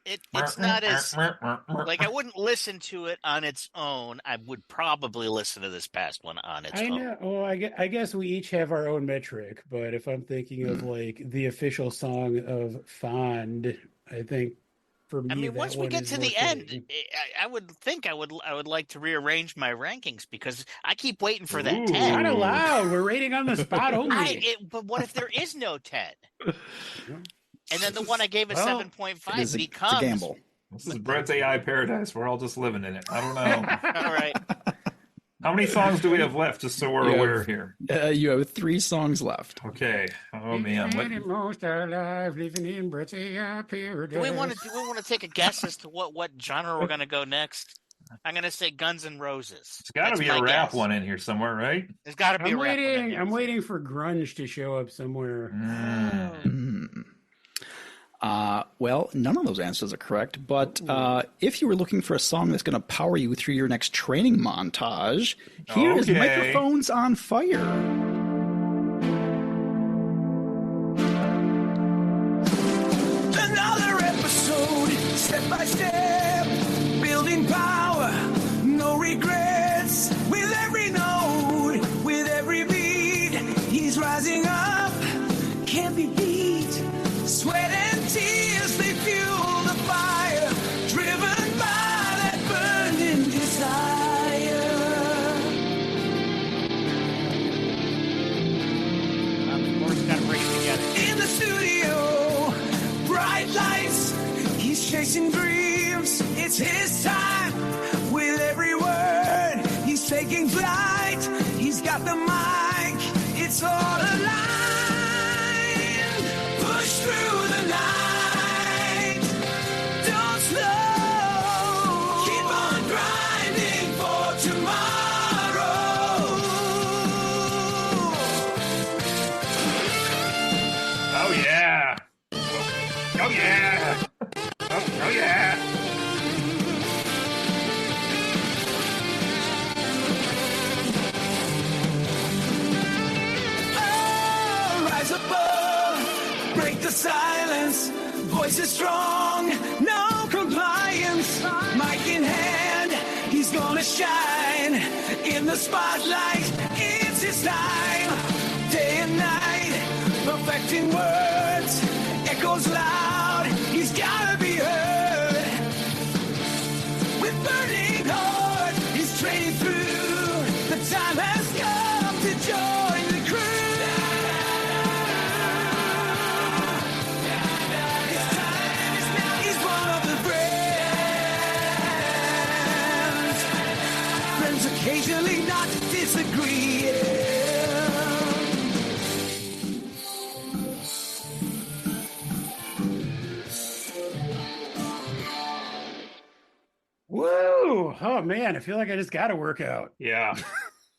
it's not as like I wouldn't listen to it on its own. I would probably listen to this past one on its I own. know. Well, I guess we each have our own metric, but if I'm thinking of like the official song of Fond, I think for me, I mean, that once we one get is to more the end, fitting. I would think I would like to rearrange my rankings because I keep waiting for that Ooh. 10. Not allowed. We're rating on the spot only. But what if there is no 10? Yeah. And then the one I gave a Well, 7.5 It's a becomes gamble. This is Brett's AI paradise. We're all just living in it. I don't know. all right. How many songs do we have left, just so we're You aware have- here? You have 3 songs left. Okay. Oh, man. Spending most our life living in Brett's AI paradise. Do we want to take a guess as to what genre we're going to go next? I'm going to say Guns N' Roses. It's got to That's be my a rap guess. one in here somewhere, right? There's got to be I'm a rap one in waiting. there. I'm waiting for grunge to show up somewhere. Well, none of those answers are correct, but if you were looking for a song that's going to power you through your next training montage, here is Okay. Microphones on Fire. Another episode, step by step, building power, no regrets. With every note, with every beat, he's rising up, can't be beat. Sweat and tears, they fuel the fire, driven by that burning desire. Of course, got to bring it together. In the studio, bright lights, he's chasing dreams, it's his time. With every word, he's taking flight, he's got the mic, it's all aligned. Push through the night, don't slow, keep on grinding for tomorrow. Oh, yeah. Oh, yeah. Oh, yeah. Oh, rise above, break the silence, voice is strong, no compliance, mic in hand, he's gonna shine, in the spotlight, it's his time, day and night, perfecting words, echoes loud, he's gotta be heard, with burning heart, he's training through, the time has come to join the crew. His time is now, he's one of the friends. Friends occasionally not disagree. Woo! Oh man, I feel like I just got to work out. Yeah.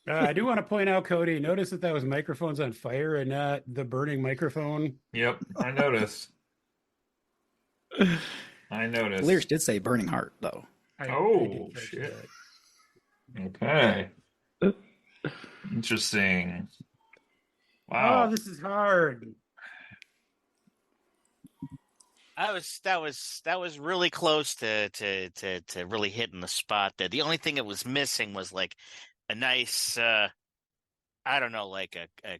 I do want to point out, Cody. Notice that was Microphones on Fire and not the burning microphone. Yep. I noticed. I noticed. The lyrics did say Burning Heart, though. I Oh, did catch shit. that. Okay. Interesting. Oh, Wow. this is hard. That was really close to really hitting the spot there. The only thing it was missing was like a nice I don't know, like a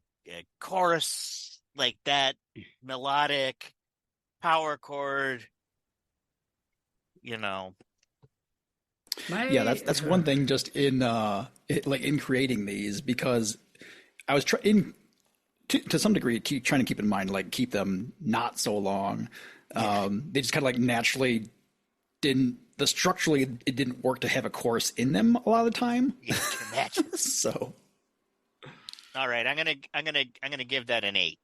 chorus like that, melodic power chord, you know. Yeah, that's one thing just in in creating these, because I was trying to some degree trying to keep in mind, like, keep them not so long. They just kind of like naturally structurally it didn't work to have a chorus in them a lot of the time. You can imagine. So All right, I'm gonna give that an 8.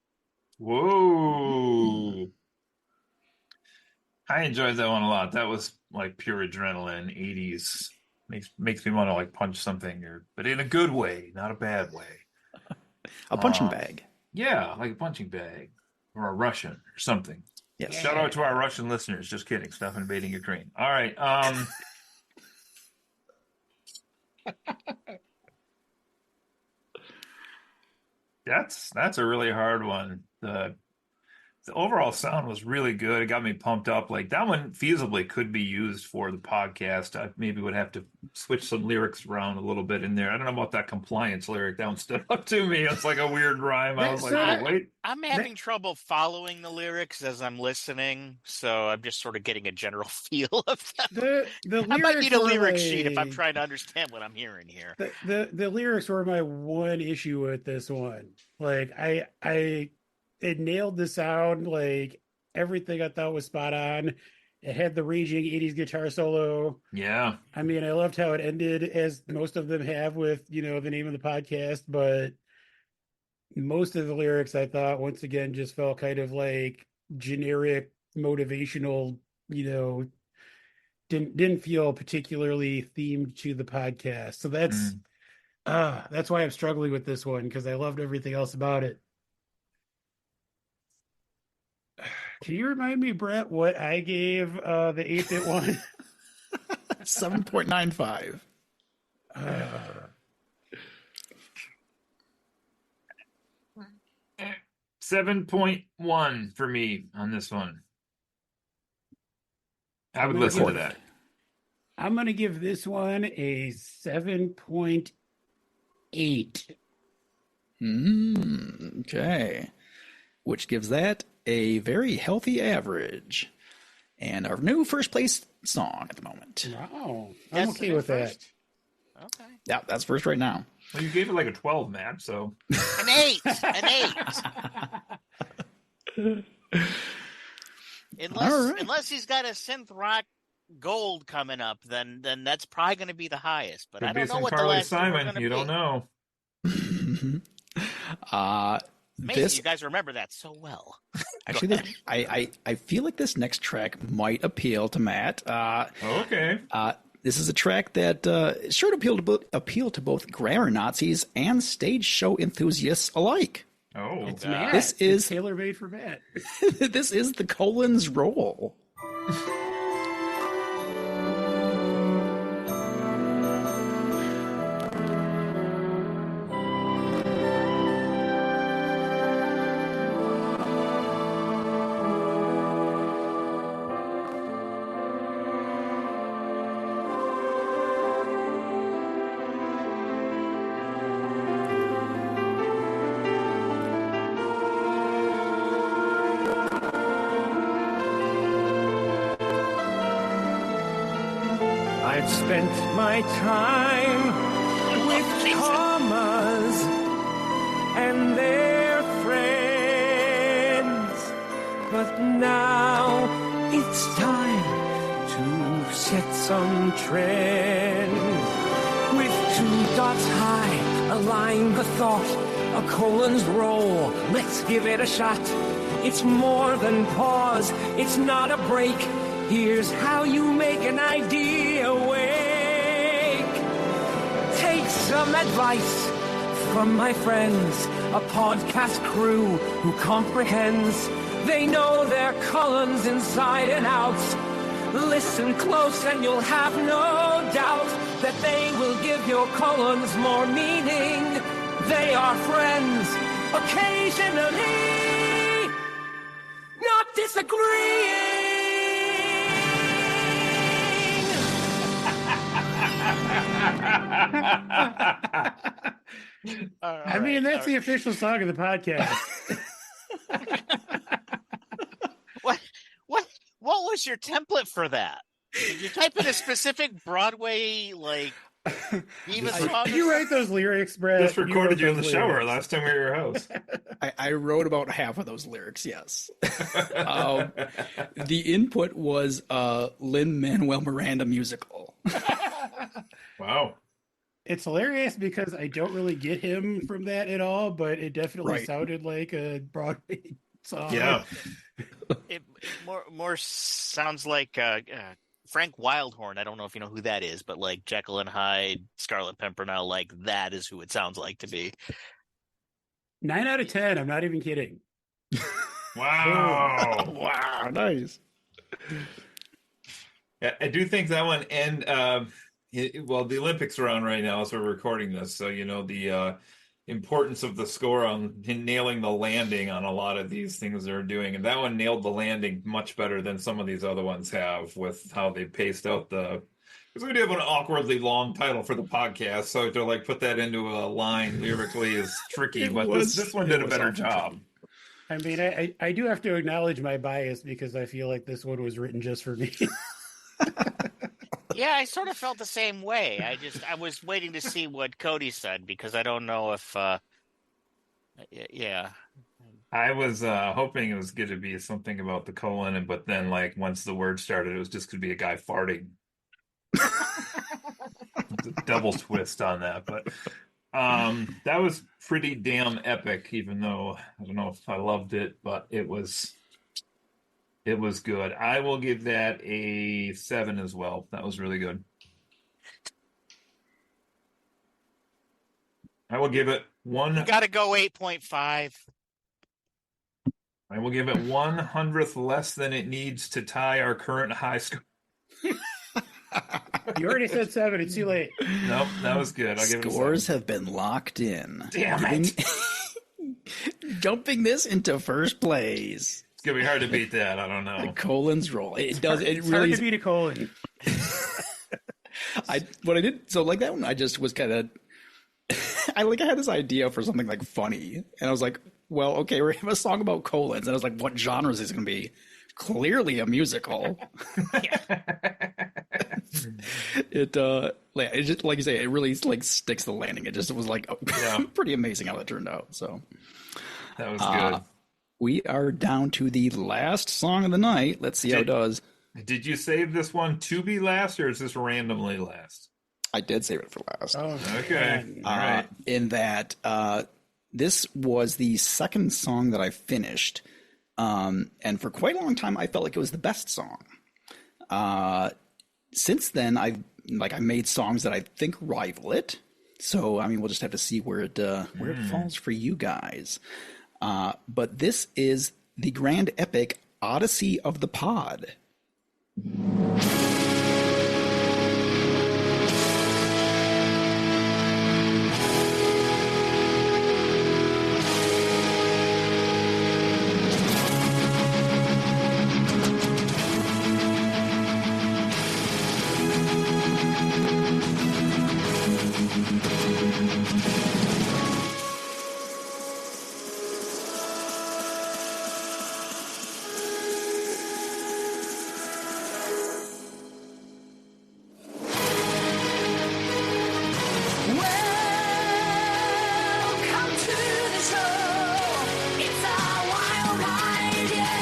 Whoa. I enjoyed that one a lot. That was like pure adrenaline, 80s. Makes me want to like punch something, but in a good way, not a bad way. a punching bag. Yeah, like a punching bag or a Russian or something. Yes. Shout out to our Russian listeners. Just kidding. Stop invading Ukraine. All right. That's a really hard one. The the overall sound was really good. It got me pumped up. Like that one feasibly could be used for the podcast. I maybe would have to switch some lyrics around a little bit in there. I don't know about that compliance lyric. That one stood up to me. It's like a weird rhyme. I was like, oh, wait. I'm having trouble following the lyrics as I'm listening, so I'm just sort of getting a general feel of them. The I might need a lyrics were lyric sheet if I'm like- trying to understand what I'm hearing here. the lyrics were my one issue with this one. Like it nailed the sound, like everything I thought was spot on. It had the raging 80s guitar solo. Yeah. I mean, I loved how it ended, as most of them have, with, you know, the name of the podcast, but most of the lyrics I thought once again just felt kind of like generic motivational, you know, didn't feel particularly themed to the podcast. So that's why I'm struggling with this one, because I loved everything else about it. Can you remind me, Brett, what I gave the 8-bit one? 7.95. 7.1 for me on this one. I would listen to that. I'm going to give this one a 7.8. Okay. Which gives that a very healthy average. And our new first place song at the moment. Wow. I'm That's okay the with that. first? Okay. Yeah, that's first right now. Well, you gave it like a 12, Matt, so. An 8. An 8. Unless he's got a synth rock gold coming up, then that's probably going to be the highest. But Could I be don't know some what Carly the last two are Simon. going to be. You don't know. Amazing, you guys remember that so well. Actually, I feel like this next track might appeal to Matt. Okay. This is a track that sure to appeal to both grammar Nazis and stage show enthusiasts alike. Oh, It's Matt. This is tailor-made for Matt. this is the Colon's role. I've spent my time with commas and their friends, but now it's time to set some trends. With 2 dots high, align the thought, a colon's roll. Let's give it a shot. It's more than pause, it's not a break. Here's how you make an idea wake. Take some advice from my friends, a podcast crew who comprehends. They know their Cullens inside and out. Listen close and you'll have no doubt that they will give your Cullens more meaning. They are friends, occasionally not disagreeing. I mean, that's the official song of the podcast. What was your template for that? Did you type in a specific Broadway Diva song? You write those lyrics, Brett. Just recorded you in the those shower lyrics. last time we were at your house. I wrote about half of those lyrics, yes. The input was Lin-Manuel Miranda musical. Wow. It's hilarious because I don't really get him from that at all, but it definitely Right. sounded like a Broadway song. Yeah. It more sounds like Frank Wildhorn. I don't know if you know who that is, but like Jekyll and Hyde, Scarlet Pimpernel, like that is who it sounds like to be. 9 out of 10. I'm not even kidding. Wow. Wow, nice. Yeah, I do think that one, and well, the Olympics are on right now as we're recording this, so you know the importance of the score on nailing the landing on a lot of these things they're doing. And that one nailed the landing much better than some of these other ones have with how they paced out the. Because we do have an awkwardly long title for the podcast, so to like put that into a line lyrically is tricky. But this one did a better job. I mean, I do have to acknowledge my bias because I feel like this one was written just for me. Yeah, I sort of felt the same way. I was waiting to see what Cody said because I don't know if yeah. I was hoping it was going to be something about the colon, but then like once the word started, it was just going to be a guy farting. Double twist on that, but that was pretty damn epic. Even though I don't know if I loved it, but it was good. I will give that a 7 as well. That was really good. I will give it one. You got to go 8.5. I will give it 1/100th less than it needs to tie our current high score. You already said 7. It's too late. Nope, that was good. I'll give it a 7. Scores have been locked in. Damn it. Jumping this into first place. It's gonna be hard to beat that. I don't know. The colon's roll. It does. It It's really. hard to beat a colon. What I did. So like that one, I just was kind of. I had this idea for something like funny, and I was like, well, okay, we're gonna have a song about colons, and I was like, what genre is this gonna be? Clearly a musical. It just like you say, it really like sticks the landing. It was like pretty amazing how that turned out. So that was good. We are down to the last song of the night. Let's see how it does. Did you save this one to be last, or is this randomly last? I did save it for last. Oh, okay. All right. In that, this was the second song that I finished. And for quite a long time, I felt like it was the best song. Since then, I made songs that I think rival it. So, I mean, we'll just have to see where it falls for you guys. But this is the grand epic Odyssey of the Pod. Welcome to the show. It's a wild ride, yeah.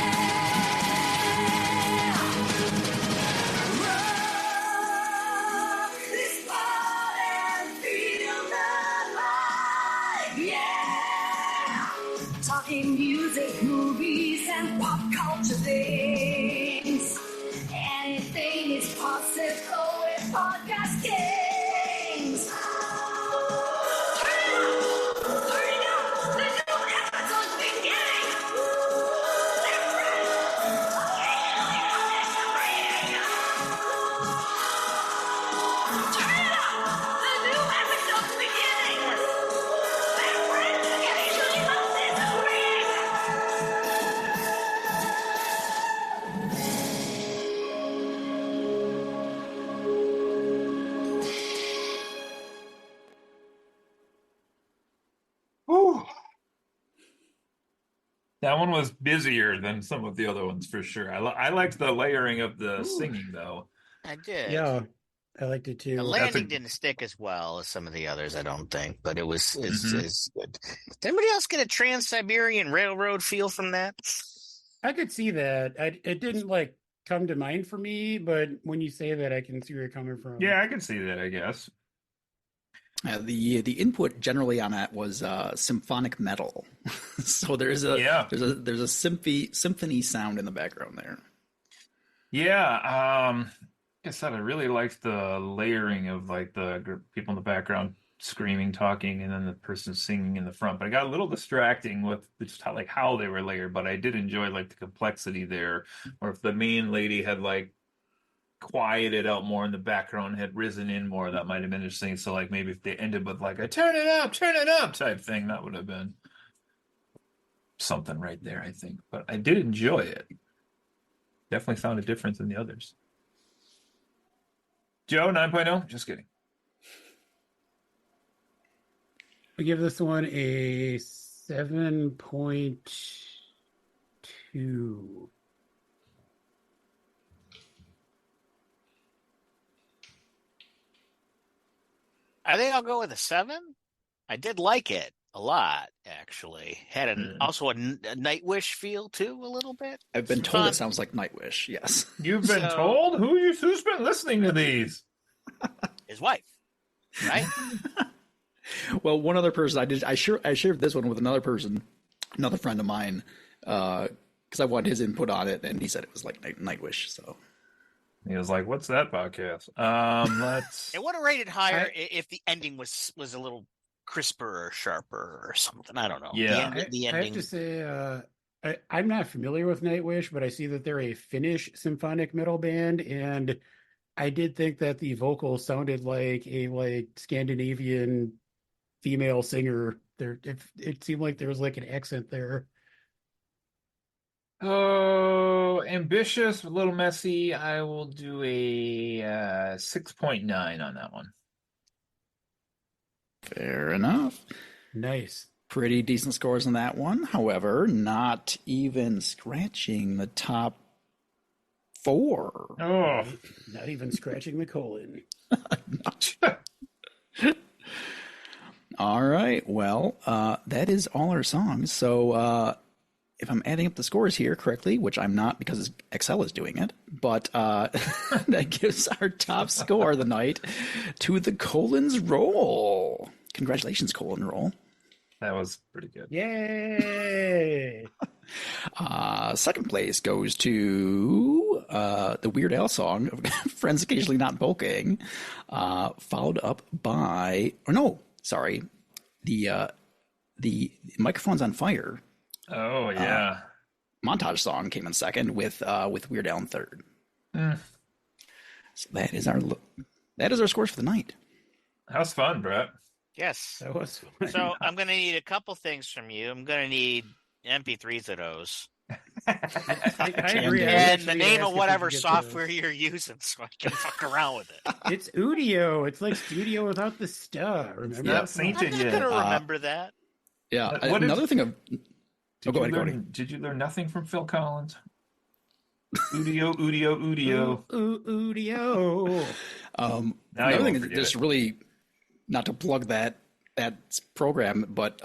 Rock this boat and feel the vibe, yeah. Talking music, movies, and pop culture things. Anything is possible with podcast games. Whew. That one was busier than some of the other ones for sure. I liked the layering of the singing though. I did. Yeah, I liked it too. The landing didn't stick as well as some of the others, I don't think, but it was it's good. Did anybody else get a Trans-Siberian Railroad feel from that? I could see that. It didn't like come to mind for me, but when you say that, I can see where you're coming from. Yeah, I can see that, I guess. The input generally on that was symphonic metal, so there's a symphony sound in the background there. Yeah, like I said, I really liked the layering of like the people in the background screaming, talking, and then the person singing in the front. But I got a little distracting with just how they were layered. But I did enjoy like the complexity there, or if the main lady had like quieted out more and the background had risen in more, that might have been interesting. So like maybe if they ended with like a turn it up type thing, that would have been something right there, I think. But I did enjoy it. Definitely found a difference in the others. Joe, 9.0? Just kidding. I give this one a 7.2. I think I'll go with a 7. I did like it a lot, actually. Had also a Nightwish feel too, a little bit. I've been told it sounds like Nightwish. Yes. You've been told? Who's been listening to these? His wife, right? Well, one other person I shared this one with another person, another friend of mine, because I wanted his input on it, and he said it was like Nightwish. So he was like, "What's that podcast?" Let's. It would have rated higher if the ending was a little crisper or sharper or something. I don't know. Yeah, the ending. I have to say, I'm not familiar with Nightwish, but I see that they're a Finnish symphonic metal band, and I did think that the vocals sounded like a Scandinavian female singer. It seemed like there was like an accent there. Oh, ambitious, a little messy. I will do a 6.9 on that one. Fair enough. Nice. Pretty decent scores on that one. However, not even scratching the top 4. Oh, not even scratching the colon. All right. Well, that is all our songs. So if I'm adding up the scores here correctly, which I'm not because Excel is doing it, but that gives our top score of the night to the Colon's Roll. Congratulations, Colon Roll. That was pretty good. Yay! Second place goes to the Weird Al song, Friends Occasionally Not Bulking, followed up by, the Microphones on Fire. Oh, yeah. Montage song came in second with Weird Al in third. So that is our scores for the night. That was fun, Brett. Yes. That was fun. So I'm going to need a couple things from you. I'm going to need MP3s of those. I agree. And the name of whatever software you're using so I can fuck around with it. It's Udio. It's like Studio without the star. Remember? Not I'm sainted not yet. going to remember that. Yeah. Another thing of... Did you learn nothing from Phil Collins? Udio. Udio. Another thing is just really, not to plug that program, but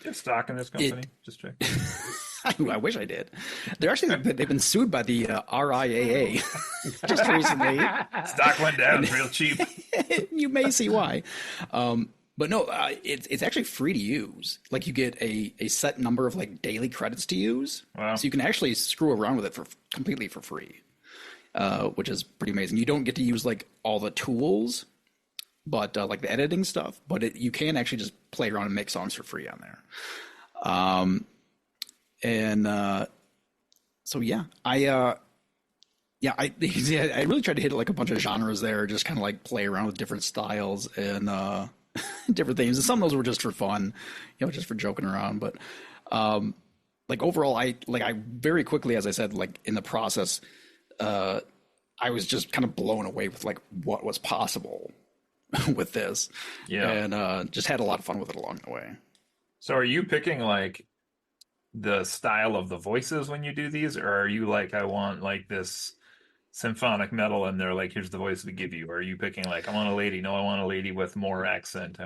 just stock in this company. Just check. I wish I did. They've been sued by the RIAA just recently. Stock went down real cheap. You may see why. But no, it's actually free to use. Like you get a set number of like daily credits to use. Wow. So you can actually screw around with it completely for free, which is pretty amazing. You don't get to use like all the tools, but like the editing stuff. But you can actually just play around and make songs for free on there. So yeah, I really tried to hit like a bunch of genres there, just kind of like play around with different styles and different things. And some of those were just for fun, just for joking around. But like overall, I very quickly, as I said, like in the process, I was just kind of blown away with like what was possible with this. Yeah, and just had a lot of fun with it along the way. So are you picking like the style of the voices when you do these, or are you like, I want like this symphonic metal and they're like, here's the voice we give you? Or are you picking like, I want a lady, no, I want a lady with more accent,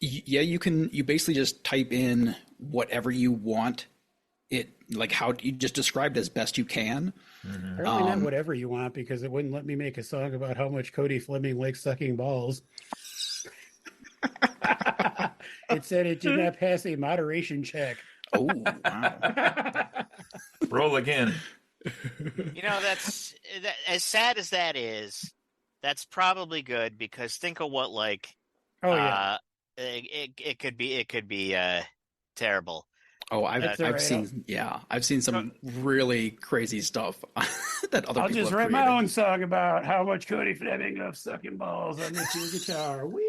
Yeah, you basically just type in whatever you want it, like how you just described as best you can. Mm-hmm. Probably not whatever you want, because it wouldn't let me make a song about how much Cody Fleming likes sucking balls. It said it did not pass a moderation check. Oh, wow. Roll again. That's as sad as that is. That's probably good, because think of what like, it could be terrible. Oh, That's all I've right. seen some really crazy stuff that other I'll people just have write created. my own song about how much Cody Fleming loves sucking balls on this here guitar. Woo!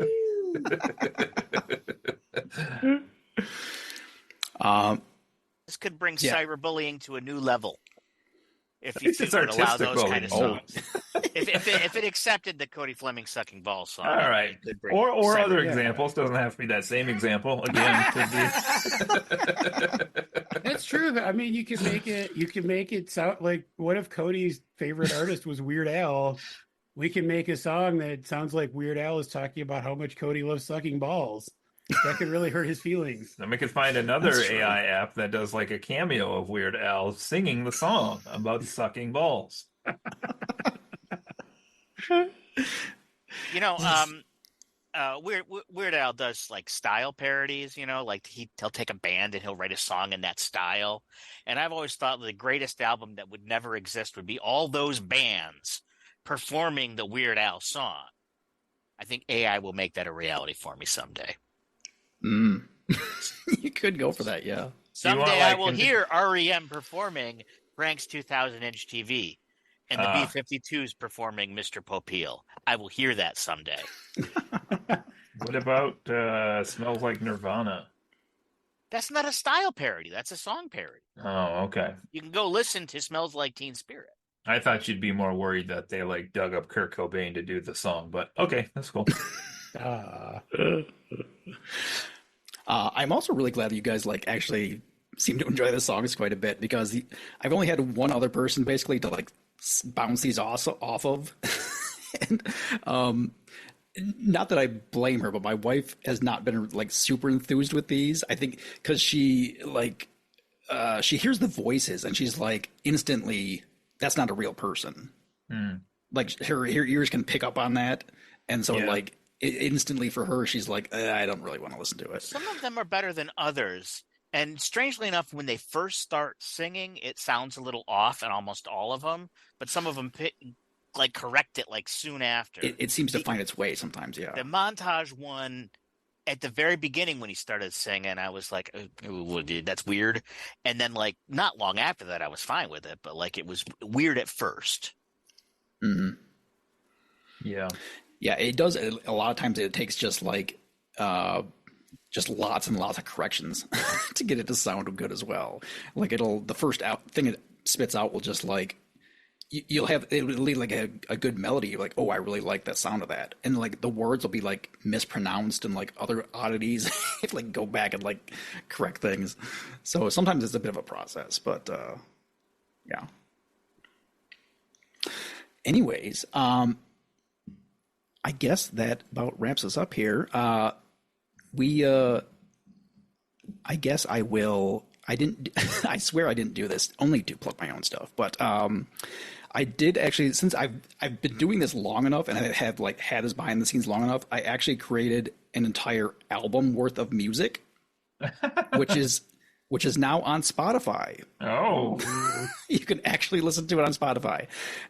This could bring Yeah. cyberbullying to a new level. If least it's would allow artistic those kind of bullying. songs. If it accepted the Cody Fleming sucking balls song, All right. it could bring Or other Yeah. examples. Doesn't have to be that same example. Again, could be. It's true. I mean, you can make it sound like, what if Cody's favorite artist was Weird Al? We can make a song that sounds like Weird Al is talking about how much Cody loves sucking balls. That could really hurt his feelings. Then we could find another That's true. AI app that does like a cameo of Weird Al singing the song about sucking balls. You know, Weird Al does like style parodies. You know, like he'll take a band and he'll write a song in that style. And I've always thought the greatest album that would never exist would be all those bands performing the Weird Al song. I think AI will make that a reality for me someday. You could go for that, yeah. Someday I will hear REM performing Frank's 2000-inch TV and the B-52s performing Mr. Popeil. I will hear that someday. What about Smells Like Nirvana? That's not a style parody. That's a song parody. Oh, okay. You can go listen to Smells Like Teen Spirit. I thought you'd be more worried that they like dug up Kurt Cobain to do the song, but okay, that's cool. I'm also really glad that you guys like actually seem to enjoy the songs quite a bit, because I've only had one other person basically to like bounce these off of. And not that I blame her, but my wife has not been like super enthused with these. I think because she like she hears the voices and she's like instantly, that's not a real person. Like her ears can pick up on that, and so like instantly for her, she's like, I don't really want to listen to it. Some of them are better than others. And strangely enough, when they first start singing, it sounds a little off in almost all of them. But some of them like correct it like soon after. It seems to find its way sometimes, yeah. The montage one at the very beginning when he started singing, I was like, oh, that's weird. And then like not long after that, I was fine with it. But like it was weird at first. Mm-hmm. Yeah. Yeah, it does. A lot of times it takes just like just lots and lots of corrections to get it to sound good as well. Like the first thing it spits out will just like it'll lead like a good melody. You're like, oh, I really like that sound of that, and like the words will be like mispronounced and like other oddities. You have to like go back and like correct things. So sometimes it's a bit of a process, but yeah. Anyways, I guess that about wraps us up here. I guess I will. I didn't. I swear I didn't do this only to plug my own stuff, but I did actually. Since I've been doing this long enough, and I have like had this behind the scenes long enough, I actually created an entire album worth of music, which is now on Spotify. Oh, you can actually listen to it on Spotify,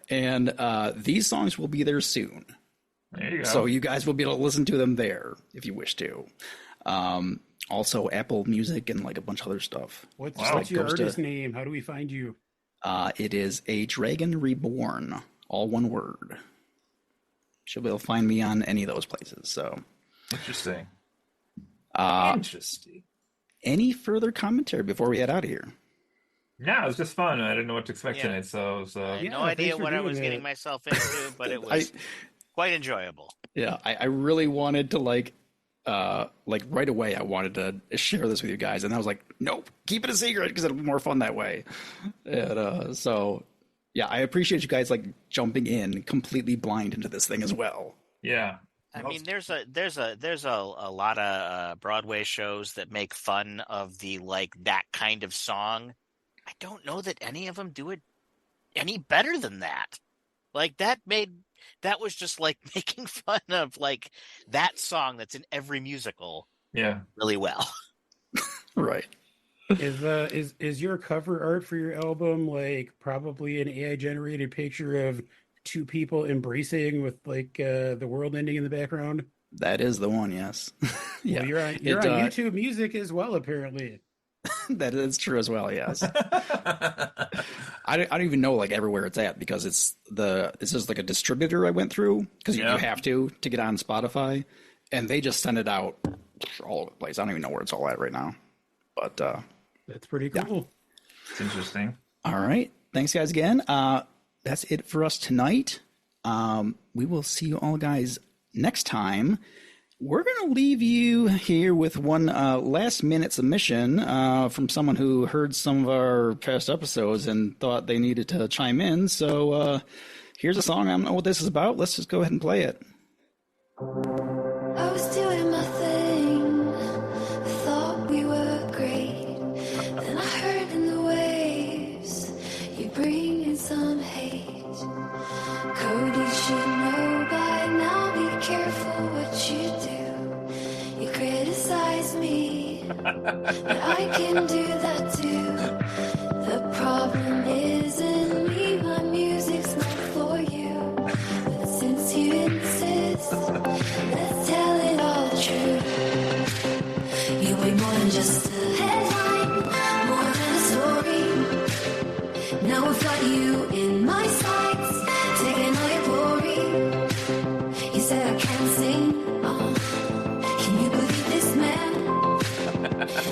and these songs will be there soon. there you go. So you guys will be able to listen to them there if you wish to. Also Apple Music and like a bunch of other stuff. What's Like your goes artist name? How do we find you? It is A Dragon Reborn, all one word. She'll be able to find me on any of those places. So Interesting. Interesting. Any further commentary before we head out of here? Yeah, it was just fun. I didn't know what to expect Yeah. tonight, so it was, I had Yeah, no idea thanks for what I doing was getting it. myself into, but it was quite enjoyable. Yeah, I really wanted to like right away I wanted to share this with you guys, and I was like, nope, keep it a secret because it'll be more fun that way. And so yeah, I appreciate you guys like jumping in completely blind into this thing as well. yeah. I mean, there's a lot of Broadway shows that make fun of the like that kind of song. I don't know that any of them do it any better than that. Like that was just like making fun of like that song that's in every musical Yeah. really well. Right. Is your cover art for your album like probably an AI generated picture of two people embracing with like the world ending in the background? That is the one, yes. Yeah. Well, you're on YouTube Music as well, apparently. That is true as well. Yes. I don't even know like everywhere it's at because it's just like a distributor I went through because you have to get on Spotify, and they just send it out all over the place. I don't even know where it's all at right now, but That's pretty cool. It's interesting. All right, thanks guys again. That's it for us tonight. We will see you all guys next time. We're going to leave you here with one last minute submission from someone who heard some of our past episodes and thought they needed to chime in. So here's a song. I don't know what this is about. Let's just go ahead and play it. I was doing my thing, thought we were great. Then I heard in the waves, you bring in some hate. Cody should know by now, be careful what you do. You criticize me, but I can do that too. The problem isn't me, my music's not for you. But since you insist, let's tell it all true. You'll be more than just a headline, more than a story. Now I've got you in my sights, taking all your glory. You said I can't sing. Can you believe this man?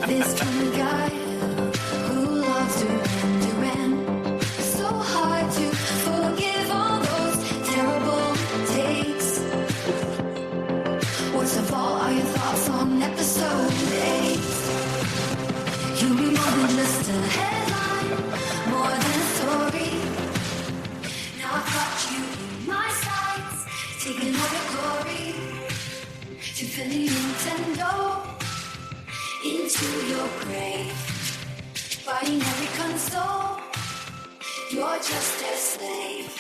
This kind of guy who loves Duran. So hard to forgive all those terrible takes. Worst of all are your thoughts on episode 8. You'll be more than just a headline, more than a story. Now I've got you in my sights, taking all your glory. To Philly Nintendo into your grave, buying every console. You're just a slave.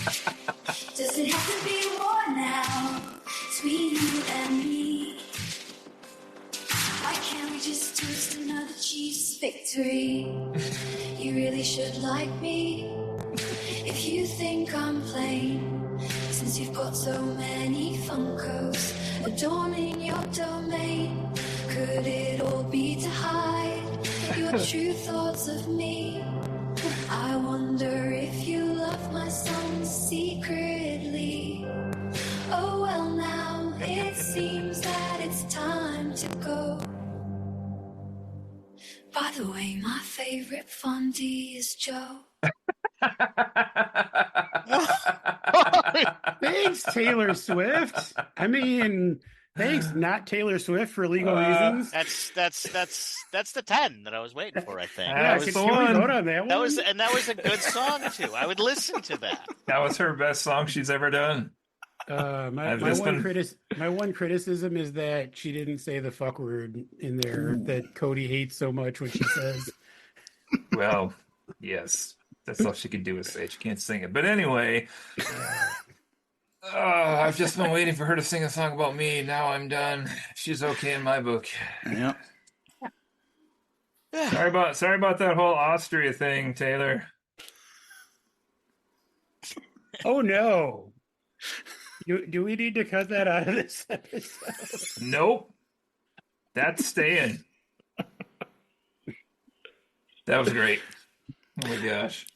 Does it have to be war now, between you and me? Why can't we just toast another Chiefs victory? You really should like me if you think I'm plain, since you've got so many Funkos adorning your domain. Could it all be to hide your true thoughts of me? I wonder if you love my songs secretly. Oh well, now it seems that it's time to go. By the way, my favorite fondue is Joe. Thanks, Taylor Swift. I mean, thanks, not Taylor Swift, for legal reasons. That's the 10 that I was waiting for, I think. Yeah, That's can the we one. vote on that one? That was a good song too. I would listen to that. That was her best song she's ever done. My one criticism is that she didn't say the fuck word in there that Cody hates so much when she says. Well, yes. That's all she can do is say it. She can't sing it. But anyway, I've just been waiting for her to sing a song about me. Now I'm done. She's okay in my book. Yeah. Sorry about that whole Austria thing, Taylor. Oh no. Do we need to cut that out of this episode? Nope. That's staying. That was great. Oh my gosh.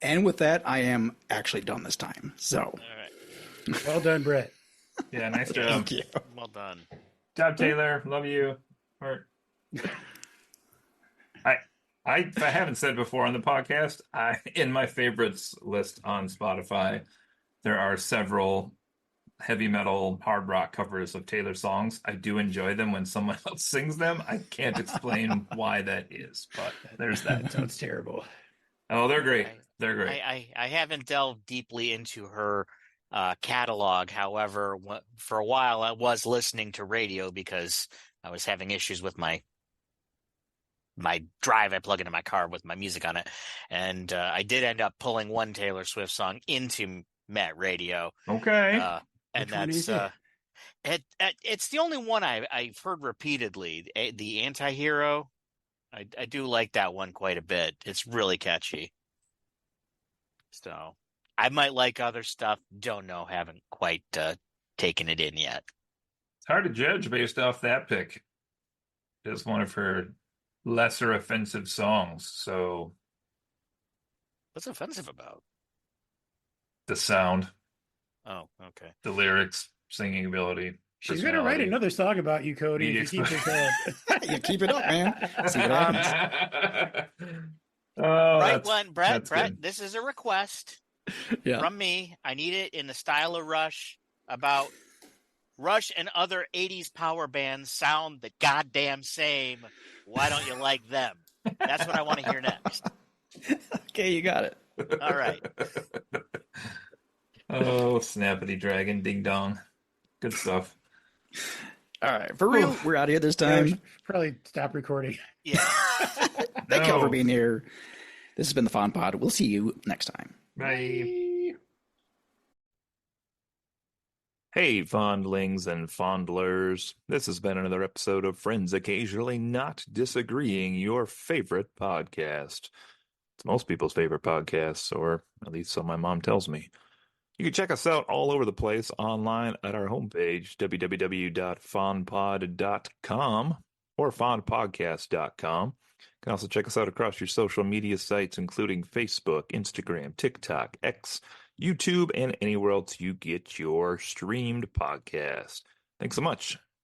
And with that, I am actually done this time. So, All right. Well done, Brett. Yeah, nice job. thank you. Well done. Job, Taylor. Love you. Heart. If I haven't said before on the podcast, in my favorites list on Spotify, there are several heavy metal, hard rock covers of Taylor songs. I do enjoy them when someone else sings them. I can't explain why that is, but there's that. That sounds terrible. Oh, they're great. They're great. I haven't delved deeply into her catalog. However, for a while I was listening to radio because I was having issues with my drive I plug into my car with my music on it, and I did end up pulling one Taylor Swift song into Met Radio. Okay. And Which one is it's the only one I've heard repeatedly. The Anti-Hero. I do like that one quite a bit. It's really catchy. So I might like other stuff. Don't know. Haven't quite taken it in yet. It's hard to judge based off that pick. as one of her lesser offensive songs. So What's offensive about? the sound, Oh, okay. the lyrics, singing ability, She's gonna write personality. another song about you, Cody, Media if you keep this up. You keep it up, man. See what happens. Oh, Right that's, one, Brett. that's Brett, good. this is a request Yeah. from me. I need it in the style of Rush. About Rush and other '80s power bands sound the goddamn same. Why don't you like them? That's what I want to hear next. Okay, you got it. All right. Oh, snappity dragon, ding dong. Good stuff. All right, for real, we're out of here this Yeah, we time. should probably stop recording. Yeah. Thank y'all for No. being here. This has been the Fawn Pod. We'll see you next time. Bye. Hey, fondlings and fondlers. This has been another episode of Friends Occasionally Not Disagreeing, your favorite podcast. It's most people's favorite podcasts, or at least so my mom tells me. You can check us out all over the place online at our homepage, www.fondpod.com or fondpodcast.com. You can also check us out across your social media sites, including Facebook, Instagram, TikTok, X, YouTube, and anywhere else you get your streamed podcast. Thanks so much.